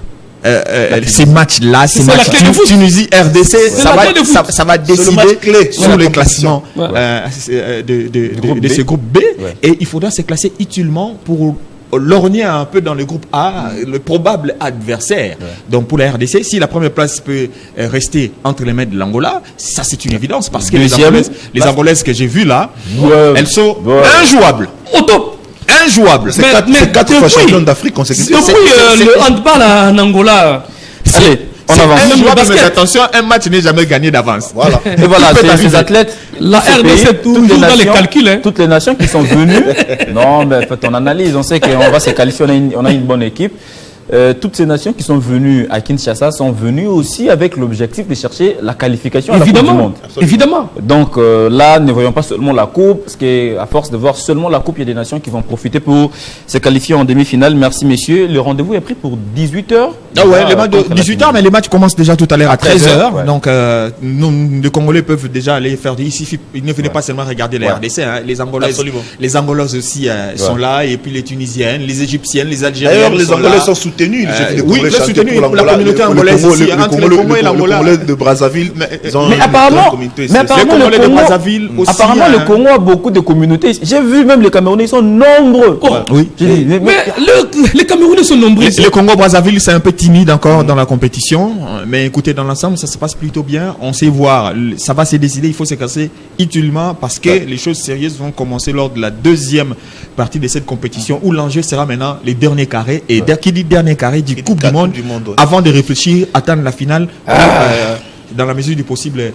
ces matchs-là, ces ça, la matchs clé de foot. Tunisie, RDC, la clé de foot. ça va décider match clé sur le classement groupe de B. ce groupe B. Et il faudra se classer utilement pour lorgner un peu dans le groupe A le probable adversaire. Donc pour la RDC, si la première place peut rester entre les mains de l'Angola, ça c'est une évidence parce que les Angolaises que j'ai vues là, elles sont injouables. Au top. Injouables. C'est 4 fois champion d'Afrique consécutivement. Depuis le handball en Angola. Allez, on avance. Injouable, mais attention, un match n'est jamais gagné d'avance. Voilà. Et voilà, ces athlètes. La ce RDC pays, toujours toutes dans les nations- calculs. Hein. Toutes les nations qui sont venues. Non, mais faites ton analyse. On sait qu'on va se qualifier. On a une bonne équipe. Toutes ces nations qui sont venues à Kinshasa sont venues aussi avec l'objectif de chercher la qualification à la Coupe du Monde. Évidemment. Donc là, ne voyons pas seulement la Coupe, parce qu'à force de voir seulement la Coupe, il y a des nations qui vont profiter pour se qualifier en demi-finale. Merci messieurs. Le rendez-vous est pris pour 18h. Ah ouais, les matchs de 18h, mais les matchs commencent déjà tout à l'heure à 13h. ouais. Donc, nous, les Congolais peuvent déjà aller faire des... Ils ne venaient pas seulement regarder la RDC. Hein. Les Angolaises aussi sont là. Et puis les Tunisiennes, les Égyptiennes, les Algériennes. D'ailleurs, les Angolais sont soutenus. Oui, ils sont soutenus. La communauté angolaise ici, entre le Congo et l'Angola. Les Congolais de Brazzaville, ils ont Mais une apparemment, communauté. mais apparemment, Les Congolais le de Congo, Brazzaville aussi, apparemment le Congo a beaucoup de communautés. J'ai vu même les Camerounais, ils sont nombreux. Oui. J'ai dit, Mais les Camerounais sont nombreux. Le Congo-Brazzaville, c'est un peu timide encore dans la compétition. Mais écoutez, dans l'ensemble, ça se passe plutôt bien. On sait voir. Ça va se décider. Il faut se casser utilement parce que les choses sérieuses vont commencer lors de la deuxième partie de cette compétition où l'enjeu sera maintenant les derniers carrés. Et qui dit dernier carré dit Coupe du Monde. Avant de réfléchir, attendre la finale. Dans la mesure du possible,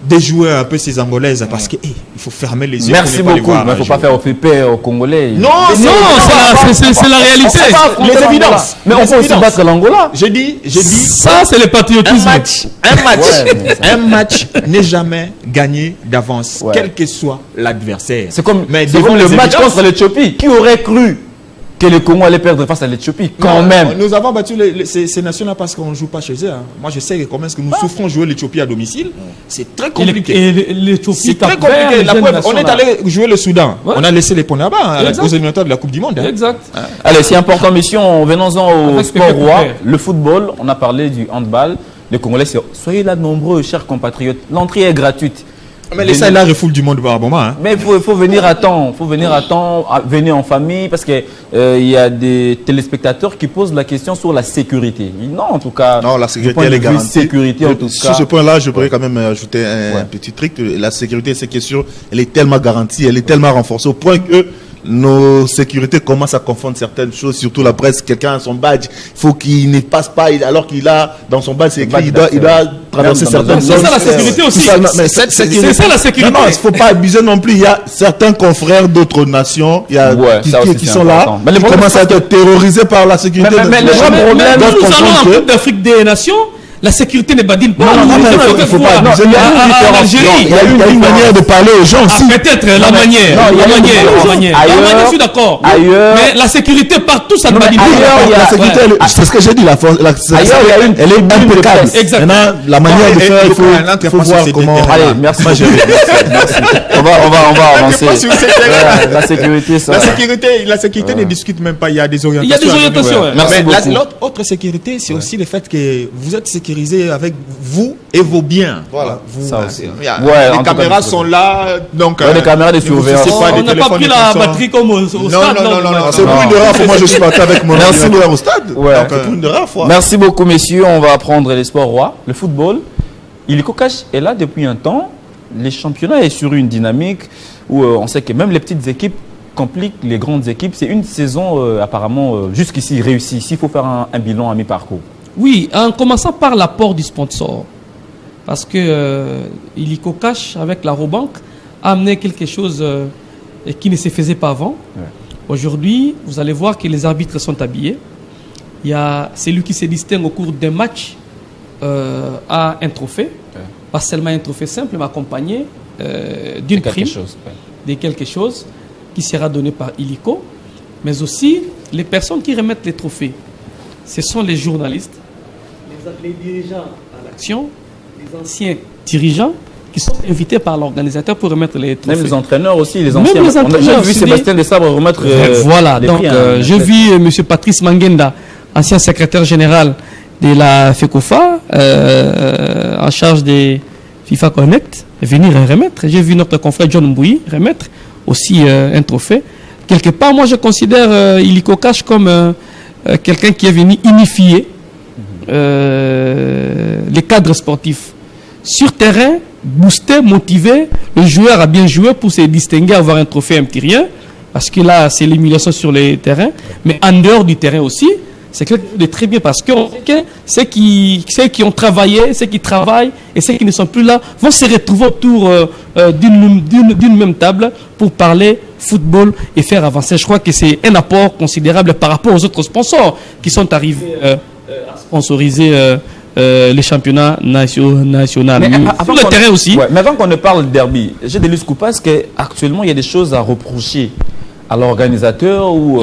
déjouer un peu ces Angolaises parce que il faut fermer les yeux. merci beaucoup. Il ne faut pas faire flipper aux Congolais. Non, c'est la réalité. Les évidences. Mais on peut aussi battre l'Angola. J'ai dit. Ça, c'est le patriotisme. Un match n'est jamais gagné d'avance, quel que soit l'adversaire. C'est comme mais le match contre l'Éthiopie. Qui aurait cru que le Congo allait perdre face à l'Éthiopie quand même? Nous avons battu ces nations-là parce qu'on ne joue pas chez eux. Hein. Moi, je sais comment est-ce que nous souffrons jouer l'Éthiopie à domicile. C'est très compliqué. Et l'Éthiopie, C'est très compliqué. La preuve, on est allé jouer le Soudan. Ouais. On a laissé les points là-bas aux éliminatoires de la Coupe du Monde. Hein. Exact. Allez, c'est important, mission. Venons-en au Avec sport roi, spectaculaire. le football. On a parlé du handball. les Congolais, soyez là nombreux, chers compatriotes. L'entrée est gratuite. Mais les salles là refoulent du monde par moment. Hein. Mais il faut venir à temps. Venir en famille, parce que il y a des téléspectateurs qui posent la question sur la sécurité. Non, en tout cas. Non, la sécurité, elle est garantie. Sécurité, en tout cas. Sur ce point-là, je pourrais quand même ajouter un petit truc. La sécurité, c'est question, elle est tellement garantie, elle est tellement renforcée au point que nos sécurités commencent à confondre certaines choses, surtout la presse. Quelqu'un a son badge, il faut qu'il ne passe pas, alors qu'il a dans son badge, c'est écrit, il doit traverser certaines zones. C'est ça la sécurité aussi. C'est ça la sécurité. Non, il ne faut pas abuser non plus. Il y a certains confrères d'autres nations qui sont là, qui commencent à être terrorisés par la sécurité. Mais le problème, nous allons en Coupe d'Afrique des Nations. La sécurité ne badine pas. Il faut pas abuser. Il y a une manière de parler aux gens aussi. Peut-être la manière. La manière, je suis d'accord. Mais la sécurité partout, ça ne badine pas. La sécurité, c'est ce que j'ai dit. Elle est impeccable. Maintenant, la manière de faire, il faut voir comment. Allez, merci. On va avancer. La sécurité ne discute même pas. Il y a des orientations. Il y a des orientations. Mais l'autre sécurité, c'est aussi le fait que vous êtes sécurisé avec vous et vos biens. Voilà. Les caméras sont là, donc les caméras de surveillance. On n'a pas pris la batterie comme au stade. Non. C'est pour une rare fois. Moi, je suis parti avec mon ordinateur au stade. C'est pour une rare fois. Merci beaucoup, messieurs. On va prendre les sports rois, le football. Illico Cash est là depuis un temps. Les championnats est sur une dynamique où on sait que même les petites équipes compliquent les grandes équipes. C'est une saison apparemment jusqu'ici réussie. Ici, il faut faire un bilan à mi-parcours. Oui, en commençant par l'apport du sponsor. Parce que Illico Cash, avec la Robank, a amené quelque chose qui ne se faisait pas avant. Ouais. Aujourd'hui, vous allez voir que les arbitres sont habillés. Il y a celui qui se distingue au cours d'un match a un trophée. Ouais. Pas seulement un trophée simple, mais accompagné d'une prime, de quelque chose qui sera donné par Illico. Mais aussi, les personnes qui remettent les trophées, ce sont les journalistes, les dirigeants à l'action, les anciens dirigeants qui sont invités par l'organisateur pour remettre les trophées. Même les entraîneurs aussi, les anciens. On a déjà vu Sébastien Desabre remettre voilà, les prix. J'ai vu M. Patrice Mangenda, ancien secrétaire général de la FECOFA, en charge des FIFA Connect, venir remettre. J'ai vu notre confrère John Mbouyi remettre aussi un trophée. Quelque part, moi, je considère Illico Cash comme quelqu'un qui est venu unifier les cadres sportifs. Sur terrain, booster, motiver le joueur à bien jouer pour se distinguer, avoir un trophée, un petit rien. Parce que là, c'est l'émulation sur les terrains. Mais en dehors du terrain aussi, c'est quelque chose de très bien parce que ceux qui ont travaillé, ceux qui travaillent et ceux qui ne sont plus là vont se retrouver autour d'une même table pour parler football et faire avancer. Je crois que c'est un apport considérable par rapport aux autres sponsors qui sont arrivés à sponsoriser les championnats nationaux. Sur le terrain aussi. Ouais, mais avant qu'on ne parle de derby, j'ai des luttes coupables parce qu'actuellement il y a des choses à reprocher à l'organisateur ou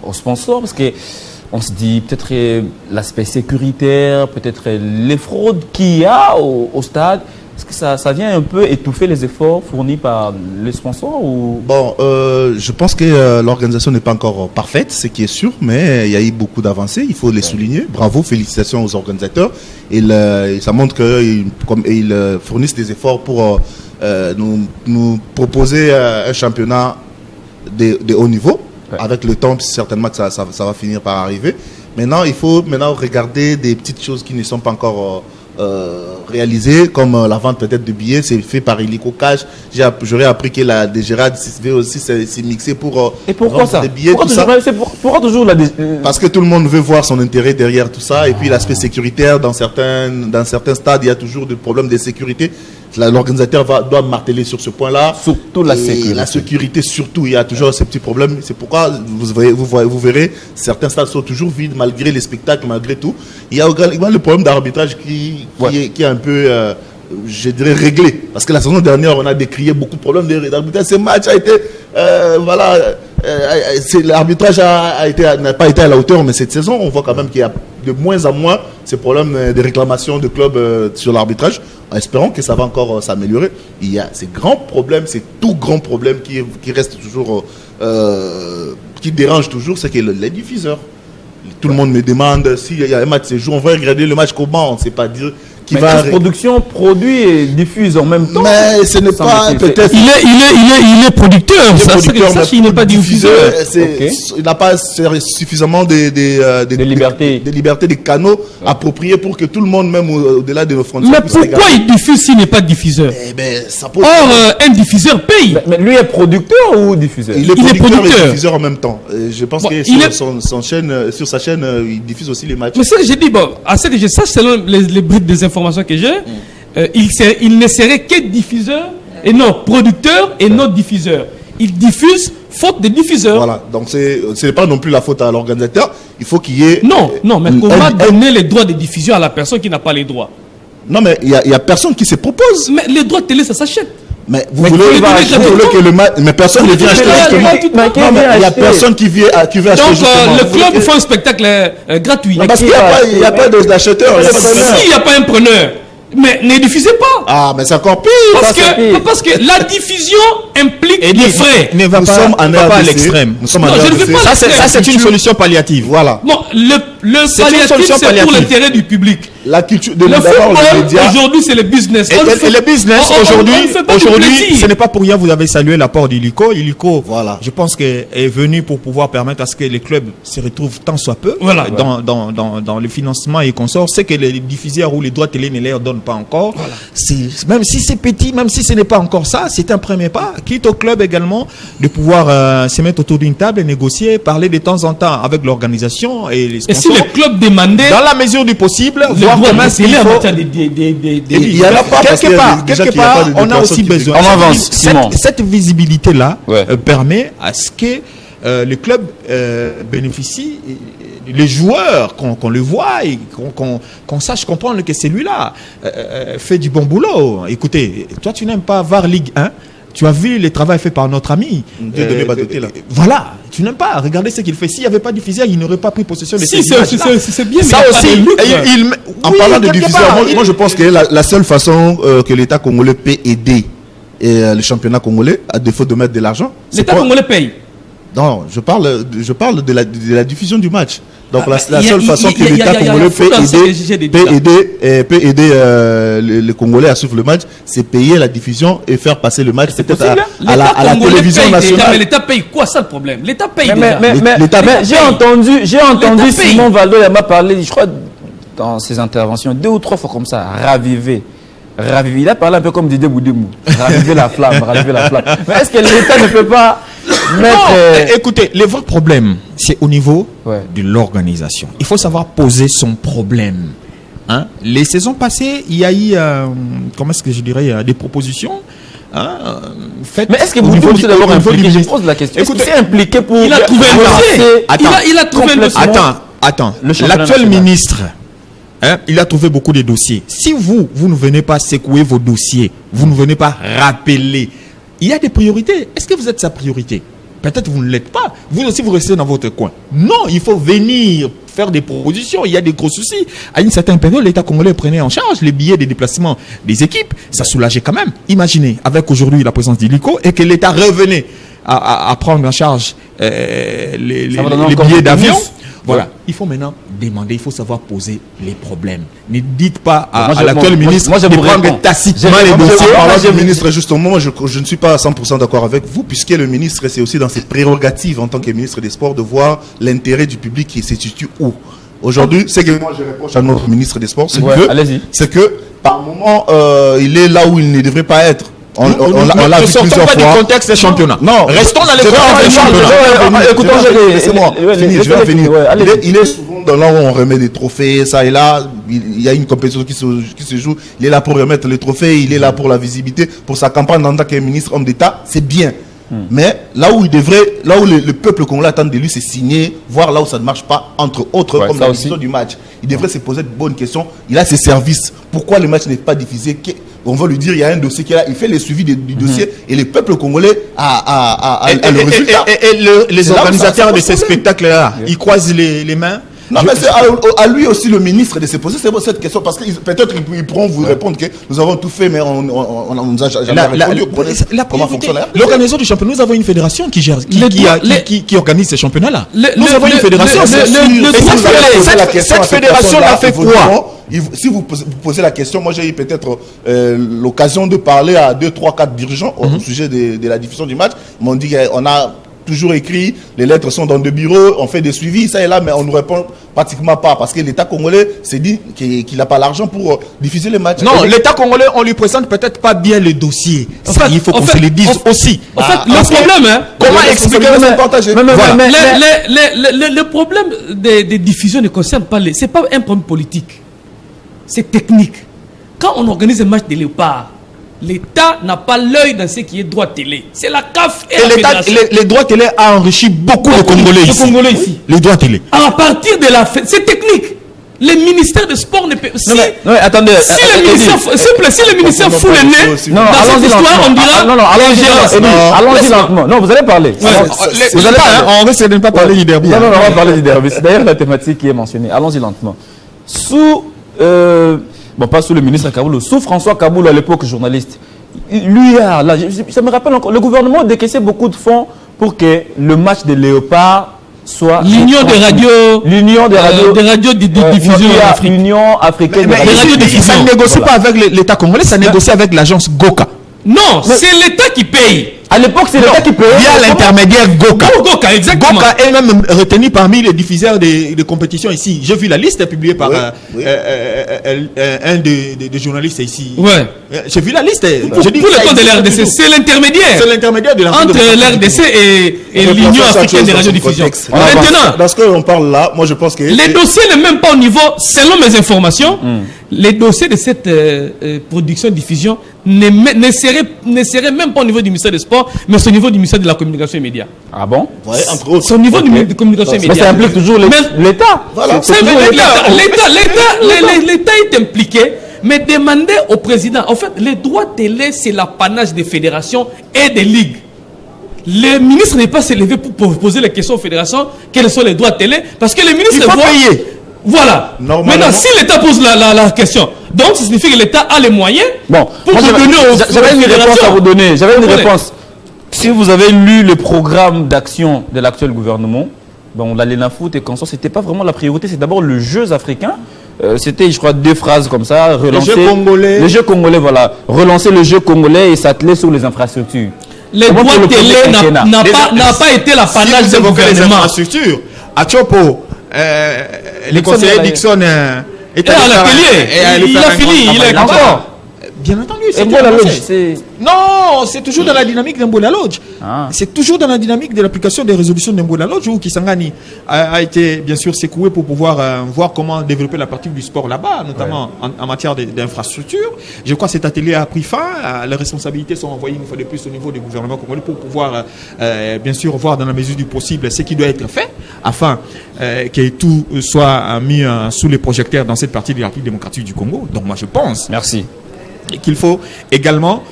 au sponsor parce que on se dit peut-être l'aspect sécuritaire, peut-être les fraudes qu'il y a au stade. Est-ce que ça vient un peu étouffer les efforts fournis par les sponsors ou... Bon, je pense que l'organisation n'est pas encore parfaite, ce qui est sûr, mais il y a eu beaucoup d'avancées, il faut les souligner. Bravo, félicitations aux organisateurs. Ça montre qu'ils fournissent des efforts pour nous proposer un championnat de haut niveau. Ouais. Avec le temps, certainement que ça va finir par arriver. Maintenant, il faut regarder des petites choses qui ne sont pas encore réalisées, comme la vente peut-être de billets. C'est fait par Illico Cash. J'aurais appris que la DGRAD aussi s'est mixé pour et pourquoi ça? Des billets. Pourquoi toujours la Parce que tout le monde veut voir son intérêt derrière tout ça. Et puis l'aspect sécuritaire, dans certains stades, il y a toujours des problèmes de sécurité. L'organisateur doit marteler sur ce point-là. Surtout la sécurité. La sécurité, surtout, il y a toujours ces petits problèmes. C'est pourquoi vous verrez, certains stades sont toujours vides malgré les spectacles, malgré tout. Il y a également le problème d'arbitrage qui est un peu, je dirais, réglé. Parce que la saison dernière, on a décrié beaucoup de problèmes d'arbitrage. Ce match a été, l'arbitrage n'a pas été à la hauteur, mais cette saison, on voit quand même qu'il y a de moins en moins ces problèmes de réclamation de clubs sur l'arbitrage. En espérant que ça va encore s'améliorer. Il y a ces grands problèmes, ces tout grands problèmes qui restent toujours, qui dérangent toujours, c'est que les diffuseurs. Tout le monde me demande s'il y a un match ce jour, on va regarder le match comment, on ne sait pas dire qui Mais va. production produit et diffuse en même temps. Mais ce n'est pas peut-être. Il est producteur. Il n'est pas diffuseur. Il n'a pas suffisamment de liberté, des canaux appropriés pour que tout le monde, même au-delà de nos frontières. Mais pourquoi il diffuse s'il n'est pas diffuseur? Ça pose. Or, un diffuseur paye. Mais lui est producteur ou diffuseur? Il est producteur et diffuseur en même temps. Je pense que sur sa chaîne, il diffuse aussi les matchs. Mais ce que j'ai dit, à ce que je sache, selon les bribes des informations que j'ai, il ne serait que diffuseur et non producteur et non diffuseur. Il diffuse faute de diffuseur. Voilà, donc ce n'est pas non plus la faute à l'organisateur. Il faut qu'il y ait. Non, mais comment donner les droits de diffusion à la personne qui n'a pas les droits? Non, mais il n'y a personne qui se propose. Mais les droits de télé, ça s'achète. Mais vous voulez que le match. Mais personne ne vient acheter justement. Il n'y a personne qui veut acheter justement. Donc le club fait un spectacle gratuit. Parce qu'il n'y a pas d'acheteurs. S'il n'y a pas un preneur, mais ne diffusez pas. Ah, mais c'est encore pire. Parce que la diffusion implique des frais. Ne va pas à l'extrême. Non, je ne veux pas. Ça, c'est une solution palliative. Voilà. Bon, le palliatif, c'est pour l'intérêt du public. La culture de le football, aujourd'hui, c'est le business. Et le business, aujourd'hui, ce n'est pas pour rien, vous avez salué l'apport d'Illico. Illico, voilà. Je pense qu'elle est venue pour pouvoir permettre à ce que les clubs se retrouvent tant soit peu dans le financement et consorts. C'est que les diffuseurs ou les droits télé ne leur donnent pas encore. Voilà. Même si c'est petit, même si ce n'est pas encore ça, c'est un premier pas. Quitte au club également de pouvoir se mettre autour d'une table et négocier, parler de temps en temps avec l'organisation et les sponsors. Et si le club demandait, dans la mesure du possible, il y en a pas quelque part, on a aussi besoin. On avance, cette visibilité-là permet à ce que le club bénéficie, les joueurs, qu'on le voit et qu'on sache comprendre que celui-là fait du bon boulot. Écoutez, toi tu n'aimes pas VAR Ligue 1. Tu as vu le travail fait par notre ami. Voilà, tu n'aimes pas. Regardez ce qu'il fait. S'il n'y avait pas de diffuseur, il n'aurait pas pris possession de ces images-là. C'est bien, ça aussi. En parlant de diffuseur, moi je pense que la seule façon que l'État congolais peut aider le championnat congolais, à défaut de mettre de l'argent. L'État congolais paye. Non, je parle de la diffusion du match. Donc la seule façon que l'État congolais peut aider les Congolais à suivre le match, c'est payer la diffusion et faire passer le match peut-être à la télévision nationale. Mais l'État paye quoi, ça le problème? L'État paye mais j'ai entendu Simon Valdo m'a parlé, je crois, dans ses interventions, 2 ou 3 fois comme ça, raviver. Il a parlé un peu comme Didier Boudemou. Raviver la flamme. Mais est-ce que l'État ne peut pas mettre... Écoutez, le vrai problème, c'est au niveau de l'organisation. Il faut savoir poser son problème. Les saisons passées, il y a eu, comment est-ce que je dirais, des propositions faites. Mais est-ce que Boudemou s'est d'abord impliqué? Je pose la question. Est-ce qu'il s'est impliqué pour... Il a trouvé un dossier. Il a trouvé un dossier. Attends. L'actuel ministre... il a trouvé beaucoup de dossiers. Si vous ne venez pas secouer vos dossiers, vous ne venez pas rappeler, il y a des priorités. Est-ce que vous êtes sa priorité? Peut-être vous ne l'êtes pas. Vous aussi, vous restez dans votre coin. Non, il faut venir faire des propositions. Il y a des gros soucis. À une certaine période, l'État congolais prenait en charge les billets de déplacement des équipes. Ça soulageait quand même. Imaginez, avec aujourd'hui la présence d'Illico et que l'État revenait à prendre en charge les billets d'avion. Voilà, il faut maintenant demander, il faut savoir poser les problèmes. Ne dites pas à l'actuel ministre de prendre tacitement les dossiers. En parlant du ministre, justement, je ne suis pas à 100% d'accord avec vous, puisque le ministre, c'est aussi dans ses prérogatives en tant que ministre des Sports de voir l'intérêt du public qui se situe où. Aujourd'hui, c'est que moi je reproche à notre ministre des Sports, c'est que par moment, il est là où il ne devrait pas être. On l'a vu plusieurs fois. Du contexte des championnats. Non, restons dans les contextes des championnats. Je vais finir. Il est souvent dans là où on remet des trophées, ça et là. Il y a une compétition qui se joue. Il est là pour remettre les trophées, il est là pour la visibilité, pour sa campagne en tant que ministre, homme d'État. C'est bien. Mais là où le peuple congolais attend de lui, c'est signer, voir là où ça ne marche pas, entre autres, comme la diffusion du match. Il devrait se poser de bonnes questions. Il a ses services. Pourquoi le match n'est pas diffusé? On va lui dire, il y a un dossier qui est là, il fait le suivi du dossier et le peuple congolais a le résultat. Et les organisateurs de ces spectacles-là, ils croisent les mains. Non, mais c'est à lui aussi le ministre de se poser cette question parce que peut-être ils pourront vous répondre que nous avons tout fait, mais on nous a jamais répondu. Comment fonctionne l'organisation du championnat? Nous avons une fédération qui gère, qui organise ces championnats-là. Nous avons une fédération. Cette fédération-là fait quoi? Si vous posez la question, moi j'ai eu peut-être l'occasion de parler à 2, 3, 4 dirigeants au sujet de la diffusion du match. Ils m'ont dit qu'on a toujours écrit, les lettres sont dans des bureaux, on fait des suivis, ça et là, mais on ne nous répond pratiquement pas parce que l'État congolais s'est dit qu'il n'a pas l'argent pour diffuser les matchs. Non, l'État congolais, on lui présente peut-être pas bien le dossier. Il faut qu'on se le dise aussi. En fait, le problème, comment expliquer le problème des diffusions ne concerne pas c'est pas un problème politique, c'est technique. Quand on organise un match de léopard, l'État n'a pas l'œil dans ce qui est droit télé. C'est la CAF et la fédération. Les droits télé a enrichi beaucoup de Congolais ici. Les droits télé. À partir de la c'est technique. Les ministères de sport ne peuvent... attendez. Si le ministère fout le nez dans cette histoire, on dira... Allons-y lentement. Non, vous allez parler. On risque de ne pas parler du derby. Non, on va parler du derby. C'est d'ailleurs la thématique qui est mentionnée. Allons-y lentement. Bon, pas sous le ministre Kaboulou, sous François Kaboulou à l'époque journaliste. Lui, là, ça me rappelle encore, le gouvernement décaissait beaucoup de fonds pour que le match de Léopard soit... L'union des radios... L'union des radios... Des radios de diffusion en Afrique. L'union africaine... Mais ça ne négocie pas avec l'État congolais, ça négocie avec l'agence Goka. Non, c'est l'État qui paye. À l'époque, c'est l'État qui payait. Via l'intermédiaire Goka. Goka, exactement. Goka est même retenu parmi les diffuseurs de compétitions ici. J'ai vu la liste publiée par un des journalistes ici. Ouais. J'ai vu la liste. Pour le compte de l'RDC, c'est l'intermédiaire. C'est l'intermédiaire de entre l'RDC et l'Union africaine des radiodiffusions. Maintenant, dans ce qu'on parle là, moi je pense que... Les dossiers ne même pas au niveau, selon mes informations, les dossiers de cette production-diffusion ne seraient même pas au niveau du ministère des Sports, mais c'est au niveau du ministère de la Communication et Médias. Ah bon? Ouais, entre autres. C'est au niveau de Communication et Médias. Mais ça implique toujours l'État. Voilà. L'État est impliqué, mais demander au président, en fait, les droits télé, c'est l'apanage des fédérations et des ligues. Le ministre n'est pas s'élevé pour poser la question aux fédérations, quels sont les droits télé, parce que le ministre... Il faut payer. Voilà. Maintenant, si l'État pose la question, donc ça signifie que l'État a les moyens pour donner aux J'avais une réponse à vous donner. J'avais une réponse. Si vous avez lu le programme d'action de l'actuel gouvernement, bon, la Lénafoot et Consort, c'était pas vraiment la priorité. C'est d'abord le jeu africain. C'était, je crois, 2 phrases comme ça. Relancer le jeu congolais. Le jeu congolais, voilà. Relancer le jeu congolais et s'atteler sur les infrastructures. Les droits télé n'a pas été l'apanage du gouvernement. À Tchopo, les conseillers Dixon étaient à l'atelier. Il a fini, il est encore. Bien entendu, c'est non, c'est toujours dans la dynamique d'Mbola Lodge. C'est toujours dans la dynamique de l'application des résolutions d'Mbola Lodge où Kisangani a été bien sûr secoué pour pouvoir voir comment développer la partie du sport là-bas, notamment en matière d'infrastructure. Je crois que cet atelier a pris fin. Les responsabilités sont envoyées une fois de plus au niveau du gouvernement congolais pour pouvoir bien sûr voir dans la mesure du possible ce qui doit être fait afin que tout soit mis sous les projecteurs dans cette partie de la République démocratique du Congo. Donc moi je pense. Merci. Qu'il faut également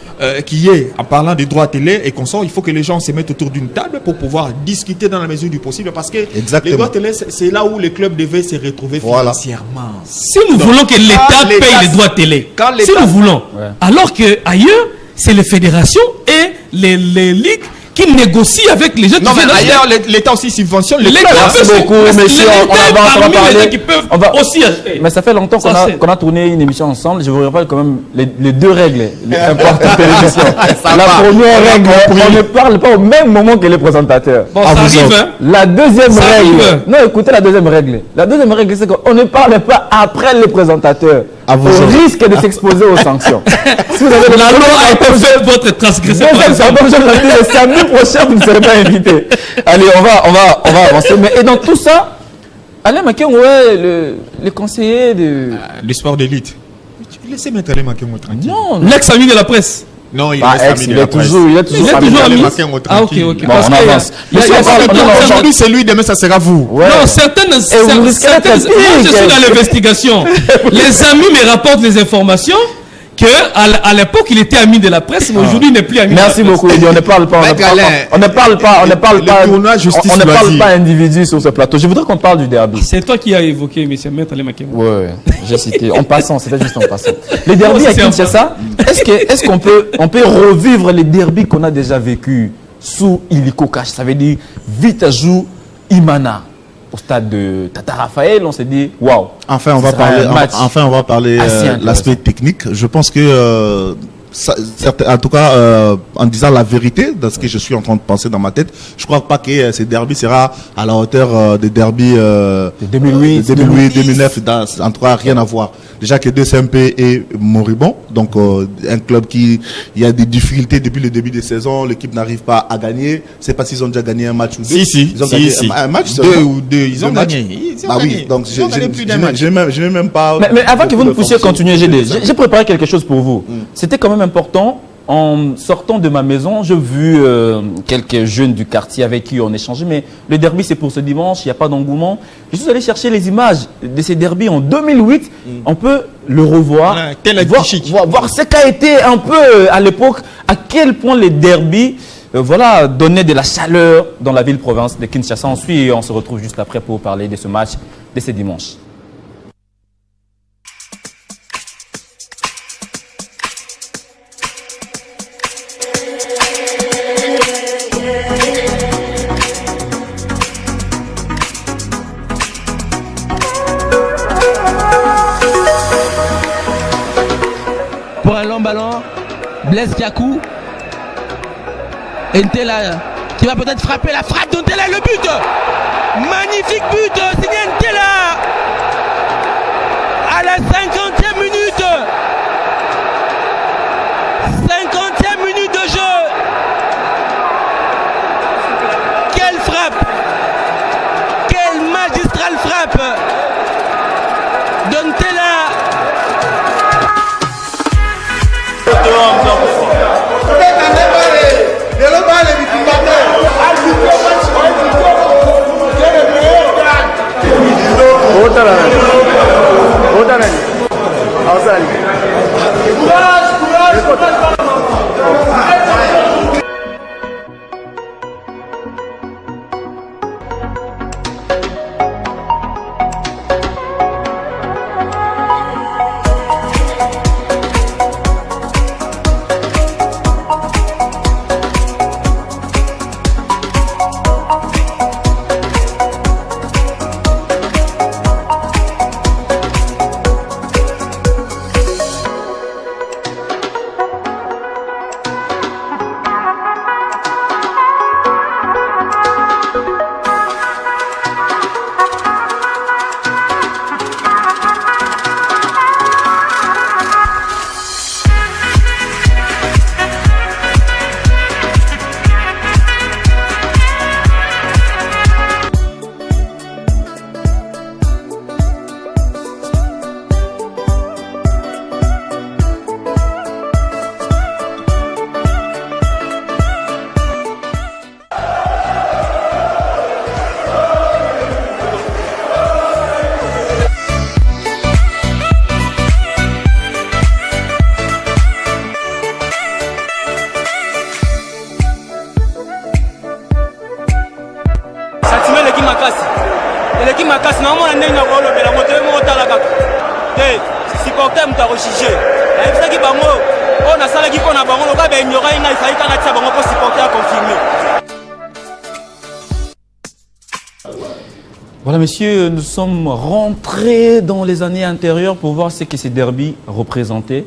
qu'il y ait, en parlant des droits télé et consorts, il faut que les gens se mettent autour d'une table pour pouvoir discuter dans la mesure du possible parce que les droits télé, c'est là où les clubs devaient se retrouver financièrement. Si nous voulons que l'État paye les droits télé, si nous voulons, alors qu'ailleurs, c'est les fédérations et les ligues qui négocient avec les gens qui viennent ailleurs, l'État aussi subventionne les clubs. Merci beaucoup, messieurs. On va qui peuvent aussi acheter. Mais ça fait longtemps qu'on a tourné une émission ensemble. Je vous rappelle quand même les 2 règles importantes de l'émission. La première règle, on ne parle pas au même moment que les présentateurs. Bon, ça arrive, hein. La deuxième règle. Non, écoutez la deuxième règle. La deuxième règle, c'est qu'on ne parle pas après les présentateurs. Au risque de s'exposer aux sanctions. Si vous avez la loi a été faite pour être transgressée. Le samedi prochain, vous ne serez pas invité. Allez, on va avancer. Mais et dans tout ça, Alain Makengo, le conseiller de... Le sport d'élite. Laissez mettre Alain Makengo tranquille. Non, l'ex-ami de la presse. Non, il est toujours ami. Ah, ok. Bon, on avance. Aujourd'hui, c'est lui, demain, ça sera vous. Non, certaines. Moi, je suis dans l'investigation. Les amis me rapportent les informations à l'époque, il était ami de la presse, mais aujourd'hui, il n'est plus ami Merci de la presse. beaucoup, Eddie. On ne parle pas, on ne parle pas individu sur ce plateau. Je voudrais qu'on parle du derby. C'est toi qui as évoqué M. Maître Alain Makeba. Oui, j'ai cité. En passant, c'était juste en passant. Les derbys à Kinshasa, est-ce qu'on peut revivre les derbys qu'on a déjà vécu sous Iliko Cash? Ça veut dire Vitajou Imana. Au stade de Tata Raphaël, on s'est dit waouh. Enfin, on va parler l'aspect technique. Je pense que en tout cas, en disant la vérité dans ce que je suis en train de penser dans ma tête, je crois pas que ce derby sera à la hauteur des derbys de 2008, 2009. En tout cas, rien à voir. Déjà que DCMP est moribond, donc un club il y a des difficultés depuis le début de saison, l'équipe n'arrive pas à gagner. C'est pas s'ils ont déjà gagné un match ou deux. Ils ont gagné un match, ils ont gagné. Oui, donc je n'ai même pas. Mais avant que vous ne puissiez continuer, j'ai préparé quelque chose pour vous. C'était quand même important. En sortant de ma maison, j'ai vu quelques jeunes du quartier avec qui on échangeait, mais le derby c'est pour ce dimanche, il n'y a pas d'engouement. Je suis allé chercher les images de ces derbys en 2008, on peut le revoir, voir ce qu'a été un peu à l'époque, à quel point les derbys donnaient de la chaleur dans la ville-province de Kinshasa. Ensuite, on se retrouve juste après pour parler de ce match de ce dimanche. Pour un long ballon, Blaise Diakou. Ntela qui va peut-être frapper la frappe d'Ntela, le but. Magnifique but, signé Ntela à la 50e minute. 50e minute de jeu. Quelle frappe. Quelle magistrale frappe d'Ntela. Voilà, messieurs, nous sommes rentrés dans les années antérieures pour voir ce que ces derbys représentaient.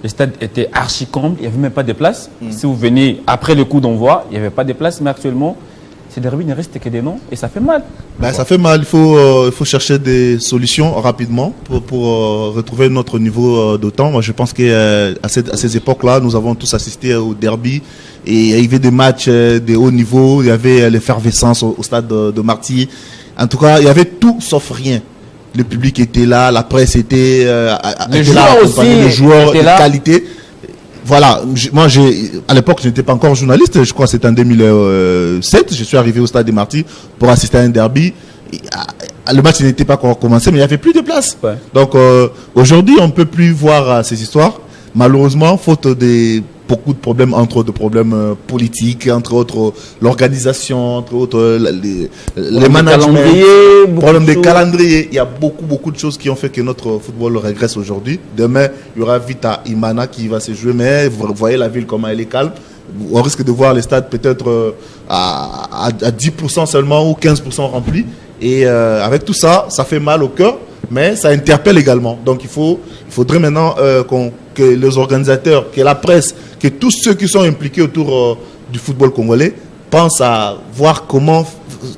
Le stade était archi comble, il n'y avait même pas de place. Si vous venez après le coup d'envoi, il n'y avait pas de place, mais actuellement, ces derbys ne restent que des noms et ça fait mal. Ben, ça fait mal, il faut chercher des solutions rapidement pour retrouver notre niveau d'autant. Moi, je pense qu'à ces époques-là, nous avons tous assisté au derby et il y avait des matchs de haut niveau, il y avait l'effervescence au stade de Marty. En tout cas, il y avait tout sauf rien. Le public était là, la presse était les joueurs là, aussi, les joueurs de là. qualité. Voilà, moi à l'époque je n'étais pas encore journaliste, je crois que c'était en 2007, je suis arrivé au stade des Martyrs pour assister à un derby. Le match n'était pas encore commencé, mais il n'y avait plus de place. Ouais. Donc aujourd'hui on ne peut plus voir ces histoires. malheureusement, faute des beaucoup de problèmes, entre autres problèmes politiques, entre autres l'organisation, entre autres les managements, problèmes de calendrier. Il y a beaucoup de choses qui ont fait que notre football régresse aujourd'hui. Demain, il y aura Vita Imana qui va se jouer, mais vous voyez la ville comment elle est calme. On risque de voir les stades peut-être à 10% seulement ou 15% remplis. Et avec tout ça, ça fait mal au cœur, mais ça interpelle également. Donc il faudrait maintenant que les organisateurs, que la presse, que tous ceux qui sont impliqués autour du football congolais pensent à voir comment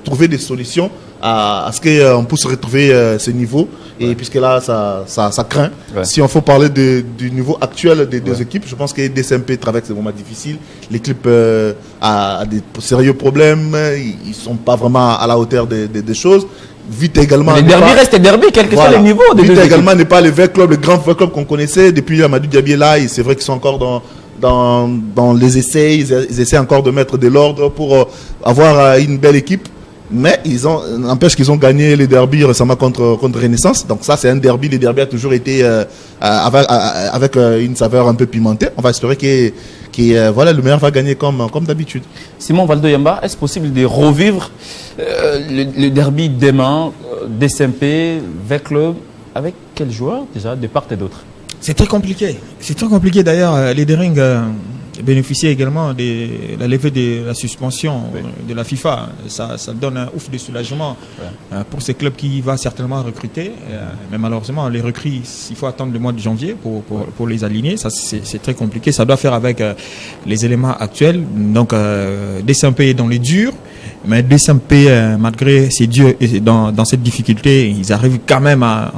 trouver des solutions à ce qu'on puisse retrouver ce niveau. Et puisque là, ça craint. Ouais. Si on faut parler du niveau actuel des deux équipes, je pense que DSMP traverse des moments difficiles. L'équipe a des sérieux problèmes. Ils ne sont pas vraiment à la hauteur des choses. Vite également. Les derby restent derby, quel que soit le niveau des deux équipes. Vite également n'est pas le vrai club, le grand vrai club qu'on connaissait depuis Amadou Diaby là. Et c'est vrai qu'ils sont encore dans les essais. Ils essaient encore de mettre de l'ordre pour avoir une belle équipe. Mais n'empêche qu'ils ont gagné les derbies récemment contre Renaissance. Donc ça, c'est un derby. Les derbies a toujours été avec une saveur un peu pimentée. On va espérer que voilà, le meilleur va gagner comme d'habitude. Simon Valdo-Yamba, est-ce possible de revivre le derby demain, DSMP, V-Club, avec quels joueurs déjà, de part et d'autre? C'est très compliqué. C'est très compliqué d'ailleurs. Les Dering bénéficier également de la levée de la suspension de la FIFA. Ça donne un ouf de soulagement pour ces clubs qui va certainement recruter. Mais malheureusement, les recrues, il faut attendre le mois de janvier pour les aligner. Ça, c'est très compliqué. Ça doit faire avec les éléments actuels. Donc, DSMP est dans les durs. Mais DSMP, malgré ces durs et dans cette difficulté, ils arrivent quand même à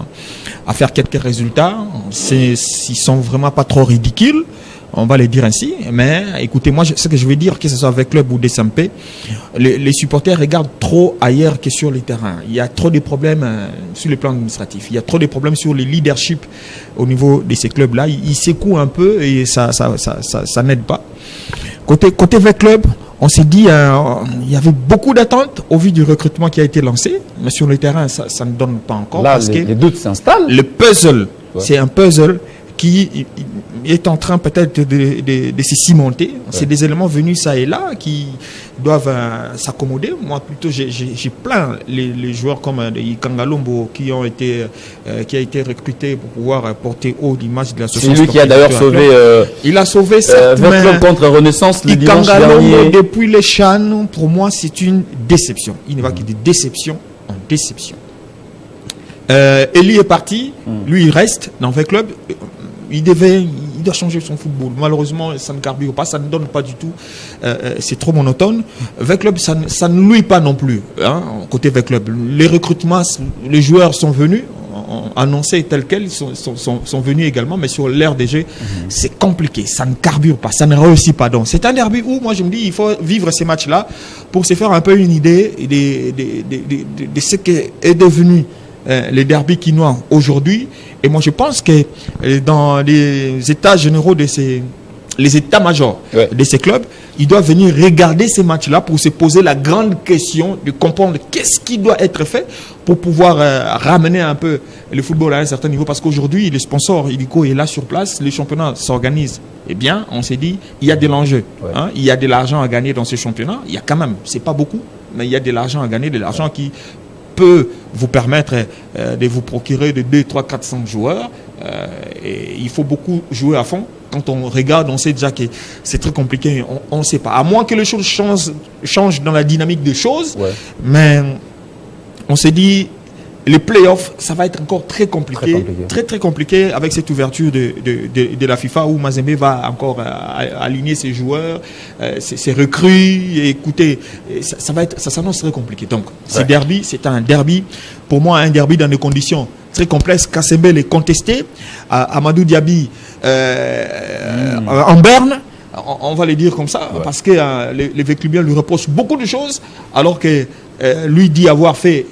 faire quelques résultats. Ils sont vraiment pas trop ridicules. On va les dire ainsi, mais écoutez, moi, ce que je veux dire, que ce soit avec club ou DSMP, les supporters regardent trop ailleurs que sur les terrains. Il y a trop de problèmes sur le plan administratif. Il y a trop de problèmes sur les leaderships au niveau de ces clubs-là. Ils secouent un peu et ça n'aide pas. Côté avec club, on s'est dit, il y avait beaucoup d'attentes au vu du recrutement qui a été lancé, mais sur le terrain, ça ne donne pas encore. Là, les doutes s'installent. Le puzzle, c'est un puzzle qui est en train peut-être de se cimenter. C'est des éléments venus ça et là qui doivent s'accommoder. Moi, plutôt, j'ai plein les joueurs comme Ikangalombo qui a été recruté pour pouvoir porter haut l'image de la société. C'est lui qui a d'ailleurs sauvé. Il a sauvé Club contre Renaissance le dimanche dernier. Depuis les Chan, pour moi, c'est une déception. Il ne va que de déception en déception. Eli est parti. Lui, il reste dans le club. Il doit changer son football. Malheureusement, ça ne carbure pas, ça ne donne pas du tout. C'est trop monotone. V-Club, ça ne louit pas non plus. Côté V-Club, les recrutements, les joueurs sont venus, annoncés tels quels, sont venus également, mais sur l'ère des jeux, c'est compliqué. Ça ne carbure pas, ça ne réussit pas. Donc, c'est un derby où, moi, je me dis, il faut vivre ces matchs-là pour se faire un peu une idée de ce qu'est devenu les derbys quinois aujourd'hui. Et moi, je pense que dans les états généraux les états-majors de ces clubs, ils doivent venir regarder ces matchs-là pour se poser la grande question de comprendre qu'est-ce qui doit être fait pour pouvoir ramener un peu le football à un certain niveau. Parce qu'aujourd'hui, les sponsors, Illico est là sur place, les championnats s'organisent. Eh bien, on s'est dit, il y a de l'enjeu. Il y a de l'argent à gagner dans ces championnats. Il y a quand même, c'est pas beaucoup, mais il y a de l'argent à gagner, de l'argent qui peut vous permettre de vous procurer de 2, 3, 400 joueurs. Et il faut beaucoup jouer à fond. Quand on regarde, on sait déjà que c'est très compliqué. On ne sait pas. À moins que les choses changent dans la dynamique des choses. Mais on s'est dit, les playoffs, ça va être encore très compliqué. Très compliqué avec cette ouverture de la FIFA où Mazembe va encore aligner ses joueurs, ses recrues. Et écoutez, ça s'annonce très compliqué. Donc, ce derby, c'est un derby, pour moi, un derby dans des conditions très complexes. Kassembel est contesté. Amadou Diaby en berne. On va le dire comme ça, parce que les Véclubiens lui reprochent beaucoup de choses, alors que lui dit avoir fait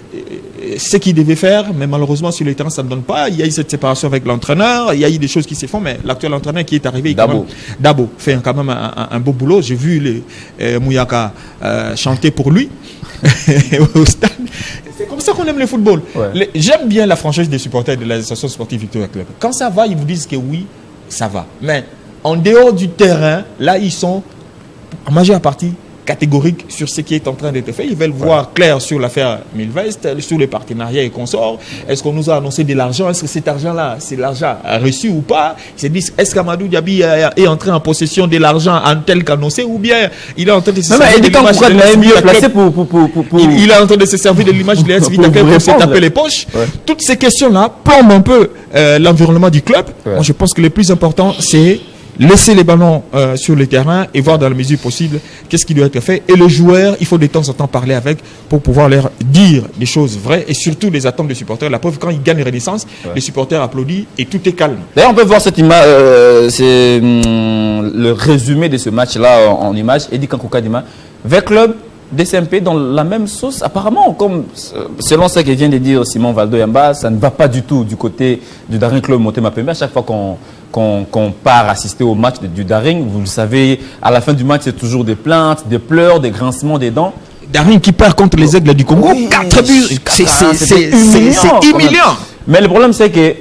ce qu'il devait faire, mais malheureusement sur le terrain ça ne donne pas. Il y a eu cette séparation avec l'entraîneur, il y a eu des choses qui se font, mais l'actuel entraîneur qui est arrivé, Dabo, fait quand même un beau boulot. J'ai vu Mouyaka chanter pour lui au stade. C'est comme ça qu'on aime le football. J'aime bien la franchise des supporters de l'association sportive Victoria Club. Quand ça va, ils vous disent que oui, ça va. Mais en dehors du terrain, là, ils sont en majeure partie catégoriques sur ce qui est en train d'être fait. Ils veulent voir clair sur l'affaire Milvest, sur les partenariats et consorts. Est-ce qu'on nous a annoncé de l'argent? Est-ce que cet argent-là, c'est l'argent reçu ou pas? Ils se disent, est-ce qu'Amadou Diaby est entré en possession de l'argent en tel qu'annoncé, ou bien il est en train de se servir de l'image de l'AS Vita Club? Il est en train de se servir de l'image de l'AS Vita Club pour se taper les poches. Toutes ces questions-là plombent un peu l'environnement du club. Moi, je pense que le plus important, c'est laisser les ballons sur le terrain et voir dans la mesure possible qu'est-ce qui doit être fait. Et le joueur, il faut de temps en temps parler avec pour pouvoir leur dire des choses vraies et surtout les attentes des supporters. La preuve, quand ils gagnent Renaissance, les supporters applaudissent et tout est calme. D'ailleurs, on peut voir cette image, c'est le résumé de ce match-là en image. Eddie Kankou Kadima, V Club, DCMP dans la même sauce. Apparemment, comme selon ce que vient de dire Simon Valdo-Yamba, ça ne va pas du tout du côté du Daring Club Motema Pembe. À chaque fois qu'on part assister au match du Daring, vous le savez, à la fin du match, c'est toujours des plaintes, des pleurs, des grincements des dents. Daring qui perd contre les Aigles du Congo, 4 buts, c'est humiliant. Mais le problème, c'est que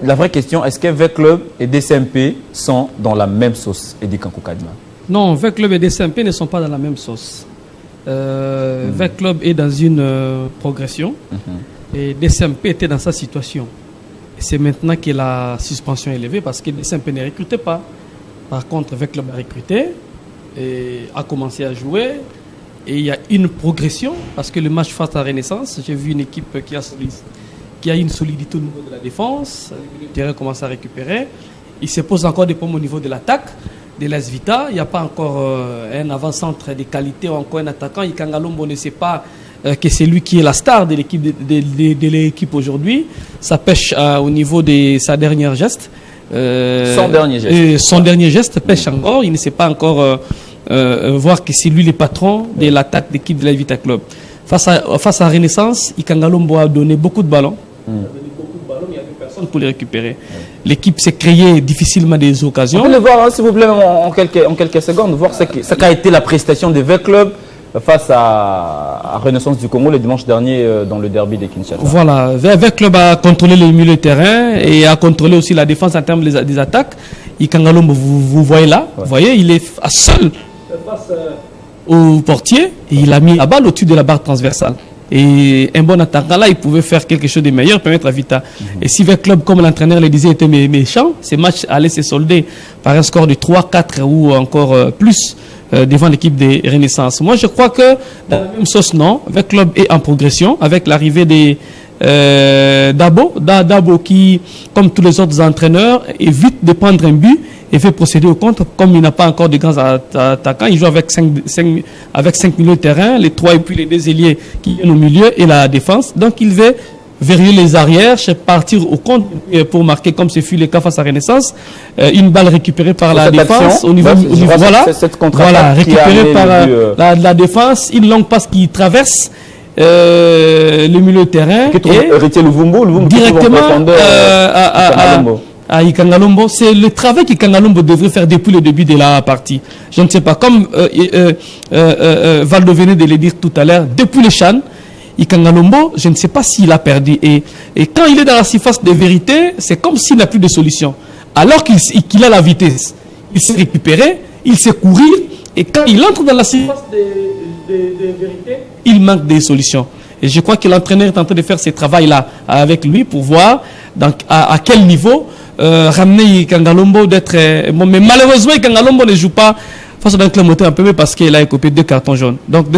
la vraie question, est-ce que V Club et DCMP sont dans la même sauce, Eddie Kankou Kadima? Non, V Club et DCMP ne sont pas dans la même sauce. V Club est dans une progression et DCMP était dans sa situation. C'est maintenant que la suspension est levée parce que DCMP ne recrutait pas. Par contre, V Club a recruté et a commencé à jouer. Et il y a une progression parce que le match face à Renaissance, j'ai vu une équipe qui a une solidité au niveau de la défense. Le terrain commence à récupérer. Il se pose encore des problèmes au niveau de l'attaque de l'AS Vita. Il n'y a pas encore un avant-centre de qualité ou encore un attaquant. Ikangalombo ne sait pas que c'est lui qui est la star de l'équipe de l'équipe aujourd'hui. Ça pêche au niveau de sa dernière geste. Son dernier geste. Son dernier geste pêche encore. Il ne sait pas encore voir que c'est lui le patron de l'attaque d'équipe de l'AS Vita Club. Face à Renaissance, Ikangalombo a donné beaucoup de ballons. Il n'y avait personne pour les récupérer. L'équipe s'est créée difficilement des occasions. On peut le voir, hein, s'il vous plaît, en quelques secondes, voir ce qu'a été la prestation de V Club face à Renaissance du Congo le dimanche dernier dans le derby de Kinshasa. Voilà, V Club a contrôlé le milieu de terrain et a contrôlé aussi la défense en termes des attaques. Ikangalombo, vous voyez là, vous voyez, il est seul face au portier et il a mis la balle au-dessus de la barre transversale. Et un bon attaquant là, il pouvait faire quelque chose de meilleur, permettre à Vita. Et si V Club, comme l'entraîneur le disait, était méchant, ces matchs allaient se solder par un score de 3, 4 ou encore plus devant l'équipe des Renaissance. Moi, je crois que dans la même sauce, non. V Club est en progression avec l'arrivée des Dabo qui, comme tous les autres entraîneurs, évite de prendre un but et fait procéder au contre. Comme il n'a pas encore de grands attaquants, il joue avec 5 milieux de terrain, les 3 et puis les 2 ailiers qui viennent au milieu et la défense. Donc il va verrouiller les arrières, partir au contre pour marquer, comme ce fut le cas face à Renaissance. Une balle récupérée par la défense au niveau voilà, récupérée par la défense, une longue passe qui traverse le milieu de terrain et directement à Ikangalombo. C'est le travail qu'Ikangalombo devrait faire depuis le début de la partie. Je ne sais pas, comme Valdo venait de le dire tout à l'heure, depuis le CHAN, Ikangalombo, je ne sais pas s'il a perdu. Et quand il est dans la surface de vérité, c'est comme s'il n'a plus de solution. Alors qu'il a la vitesse, il sait récupérer, il sait courir, et quand il entre dans la surface de vérité, il manque des solutions. Et je crois que l'entraîneur est en train de faire ce travail-là avec lui pour voir à quel niveau ramener Ikangalombo d'être... Bon, mais malheureusement, Ikangalombo ne joue pas face à un club moteur un peu parce qu'il a écopé 2 cartons jaunes. Donc, V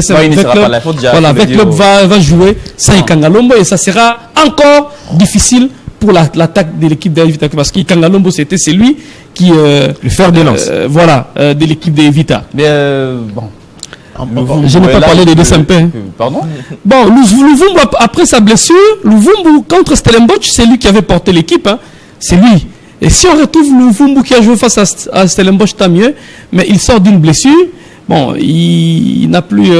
Club va jouer sans Ikangalombo et ça sera encore difficile pour l'attaque de l'équipe de Vita parce qu'Ikangalombo, c'était celui qui... le fer de lance. De l'équipe de Vita. Bon. Je n'ai pas parlé de DCMP. Pardon? Bon, Louvumbu, après sa blessure, Louvumbu contre Stellenbosch, c'est lui qui avait porté l'équipe. Hein. C'est lui. Et si on retrouve Louvumbu qui a joué face à Stellenbosch, tant mieux. Mais il sort d'une blessure. Bon, il n'a plus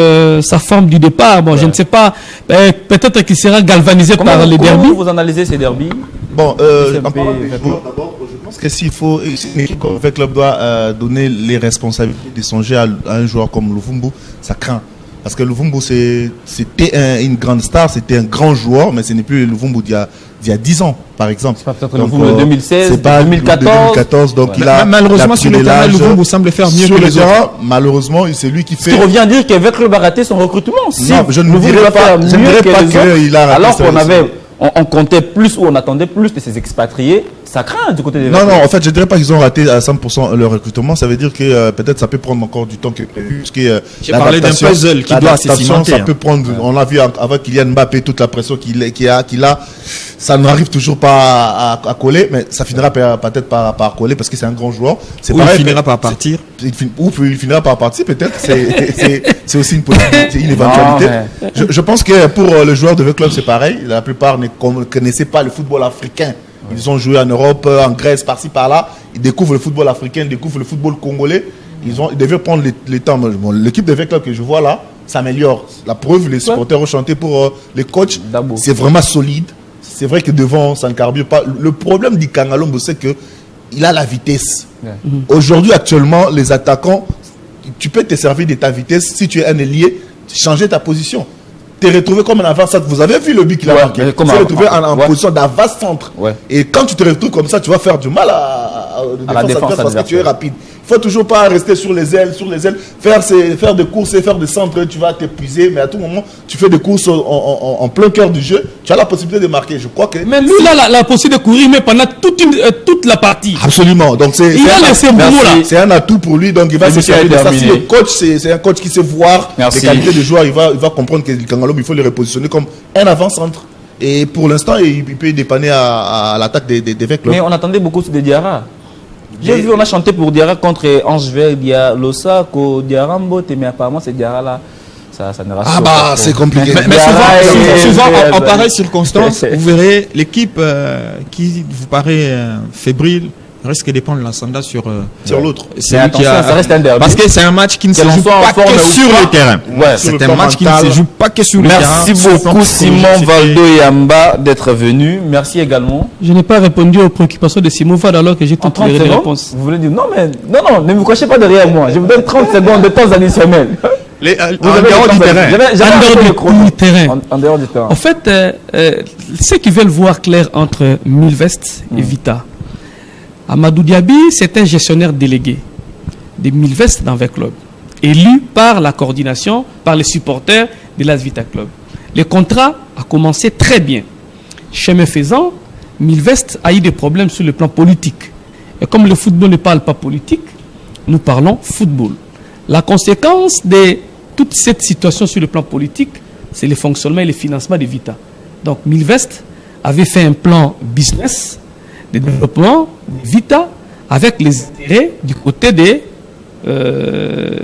sa forme du départ. Bon, je ne sais pas. Peut-être qu'il sera galvanisé par les derbys. Comment vous analysez ces derbys? Bon, en parlant des joueurs d'abord, je pense que s'il faut, une équipe comme V Club doit donner les responsabilités de songer à un joueur comme Louvumbu, ça craint. Parce que Luvumbu, c'était une grande star, c'était un grand joueur, mais ce n'est plus le Luvumbu d'il y a 10 ans, par exemple. C'est pas peut-être le Luvumbu de 2016, c'est pas 2014. Donc ouais. Malheureusement, sur le terrain, Luvumbu semble faire mieux que les autres. Malheureusement, c'est lui qui fait. Ce qui revient à dire qu'avec le a raté son recrutement. Si non, je ne dirais pas qu'il a raté. Alors qu'on comptait plus ou on attendait plus de ces expatriés, ça craint du côté des. Non, en fait, je ne dirais pas qu'ils ont raté à 100% leur recrutement. Ça veut dire que peut-être ça peut prendre encore du temps que prévu. J'ai parlé d'un puzzle qui doit se cimenter. Ça peut prendre. On l'a vu avec Kylian Mbappé, toute la pression qu'il a. Ça n'arrive toujours pas à coller, mais ça finira peut-être par coller parce que c'est un grand joueur. Ou pareil, il finira par partir. Ou il finira par partir, peut-être. C'est aussi une possibilité, une éventualité. Non, je pense que pour le joueur de club, c'est pareil. La plupart ne connaissaient pas le football africain. Ils ont joué en Europe, en Grèce, par-ci, par-là. Ils découvrent le football africain, ils découvrent le football congolais. Ils devaient prendre les temps. Bon, l'équipe de club que je vois là s'améliore. La preuve, les supporters ont chanté pour les coachs. C'est vraiment solide. C'est vrai que devant, ça ne carbure pas. Le problème d'Ikangalombo, c'est qu'il a la vitesse. Aujourd'hui, actuellement, les attaquants, tu peux te servir de ta vitesse. Si tu es un ailier, changer ta position. T'es retrouvé comme un avant-centre. Vous avez vu le but qu'il a marqué. Tu t'es retrouvé en position d'avant-centre. Et quand tu te retrouves comme ça, tu vas faire du mal à la défense parce que tu es rapide. Il ne faut toujours pas rester sur les ailes, faire des courses et faire des centres, tu vas t'épuiser. Mais à tout moment, tu fais des courses en plein cœur du jeu, tu as la possibilité de marquer. Je crois que. Mais lui, il a la possibilité de courir, mais pendant toute la partie. Absolument. Donc c'est un atout pour lui. Donc il va se servir de ça. Si le coach, c'est un coach qui sait voir les qualités de joueur, il va comprendre que Kangalombo, il faut le repositionner comme un avant-centre. Et pour l'instant, il peut dépanner à l'attaque des clubs. Mais on attendait beaucoup de Diarra. J'ai vu, on a chanté pour Diarra contre Angevin, Losako, Diarambo, mais apparemment c'est Diarra là. Ça ne rassure pas. C'est compliqué. Mais souvent en pareille circonstance, vous verrez l'équipe qui vous paraît fébrile risque de prendre l'ascendant sur l'autre. Ça reste un derby. Parce que c'est un match qui ne se joue pas que sur le terrain. C'est un match qui ne se joue pas que sur le terrain. Merci beaucoup Simon Valdo Yamba d'être venu. Merci également. Je n'ai pas répondu aux préoccupations de Simon Valdo alors que j'ai toutes les réponses. Vous voulez dire non, ne vous cachez pas derrière moi. Je vous donne 30 secondes de temps additionnel. En dehors du terrain. En dehors du terrain. En fait, ceux qui veulent voir clair entre Milvest et Vita, Amadou Diaby, c'est un gestionnaire délégué de Milvest dans Vert Club, élu par la coordination, par les supporters de l'AS Vita Club. Le contrat a commencé très bien. Chemin faisant, Milvest a eu des problèmes sur le plan politique. Et comme le football ne parle pas politique, nous parlons football. La conséquence de toute cette situation sur le plan politique, c'est le fonctionnement et le financement de Vita. Donc Milvest avait fait un plan business de développement de Vita avec les intérêts du côté des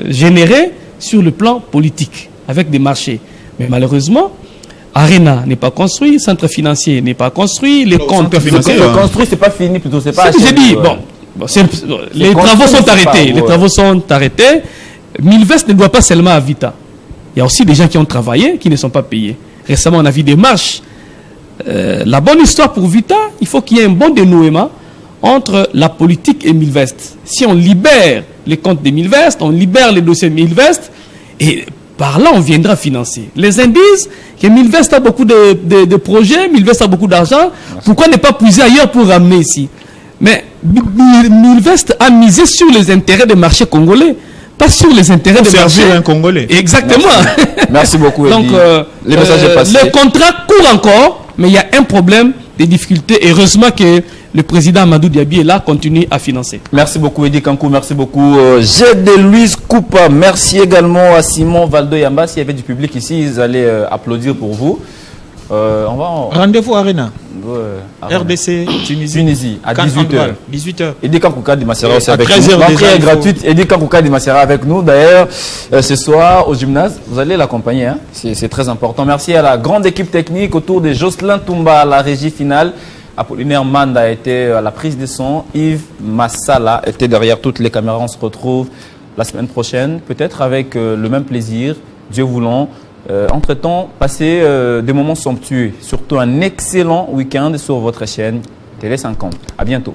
générés sur le plan politique avec des marchés. Mais malheureusement, Arena n'est pas construit, centre financier n'est pas construit, les comptes financiers construit, c'est pas fini plutôt, c'est pas. Ce que j'ai dit, les travaux sont arrêtés, les travaux sont arrêtés. Milvest ne doit pas seulement à Vita. Il y a aussi des gens qui ont travaillé qui ne sont pas payés. Récemment, on a vu des marches. La bonne histoire pour Vita, il faut qu'il y ait un bon dénouement entre la politique et Milvest. Si on libère les comptes de Milvest, on libère les dossiers de Milvest, et par là, on viendra financer. Les uns disent que Milvest a beaucoup de projets, Milvest a beaucoup d'argent. Pourquoi ne pas puiser ailleurs pour ramener ici? Mais Milvest a misé sur les intérêts des marchés congolais, pas sur les intérêts des marchés. Un Congolais. Exactement. Merci beaucoup. Donc, les messages est passé. Le contrat court encore, mais il y a un problème, des difficultés. Heureusement que le président Amadou Diaby est là, continue à financer. Merci beaucoup Eddie Kankou, merci beaucoup G. Louise Koupa. Merci également à Simon Valdo Yamba. S'il y avait du public ici, ils allaient applaudir pour vous. Rendez-vous Arena. RDC Tunisie à 18h. Eddie Kankouka Dimasera aussi avec nous. L'entrée est gratuite. Eddie Kankouka Dimasera avec nous. D'ailleurs, ce soir au gymnase, vous allez l'accompagner. Hein? C'est très important. Merci à la grande équipe technique autour de Jocelyn Toumba à la régie finale. Apollinaire Manda a été à la prise de son. Yves Massala était derrière toutes les caméras. On se retrouve la semaine prochaine, peut-être avec le même plaisir, Dieu voulant. Entre-temps, passez des moments somptueux, surtout un excellent week-end sur votre chaîne Télé 50. À bientôt.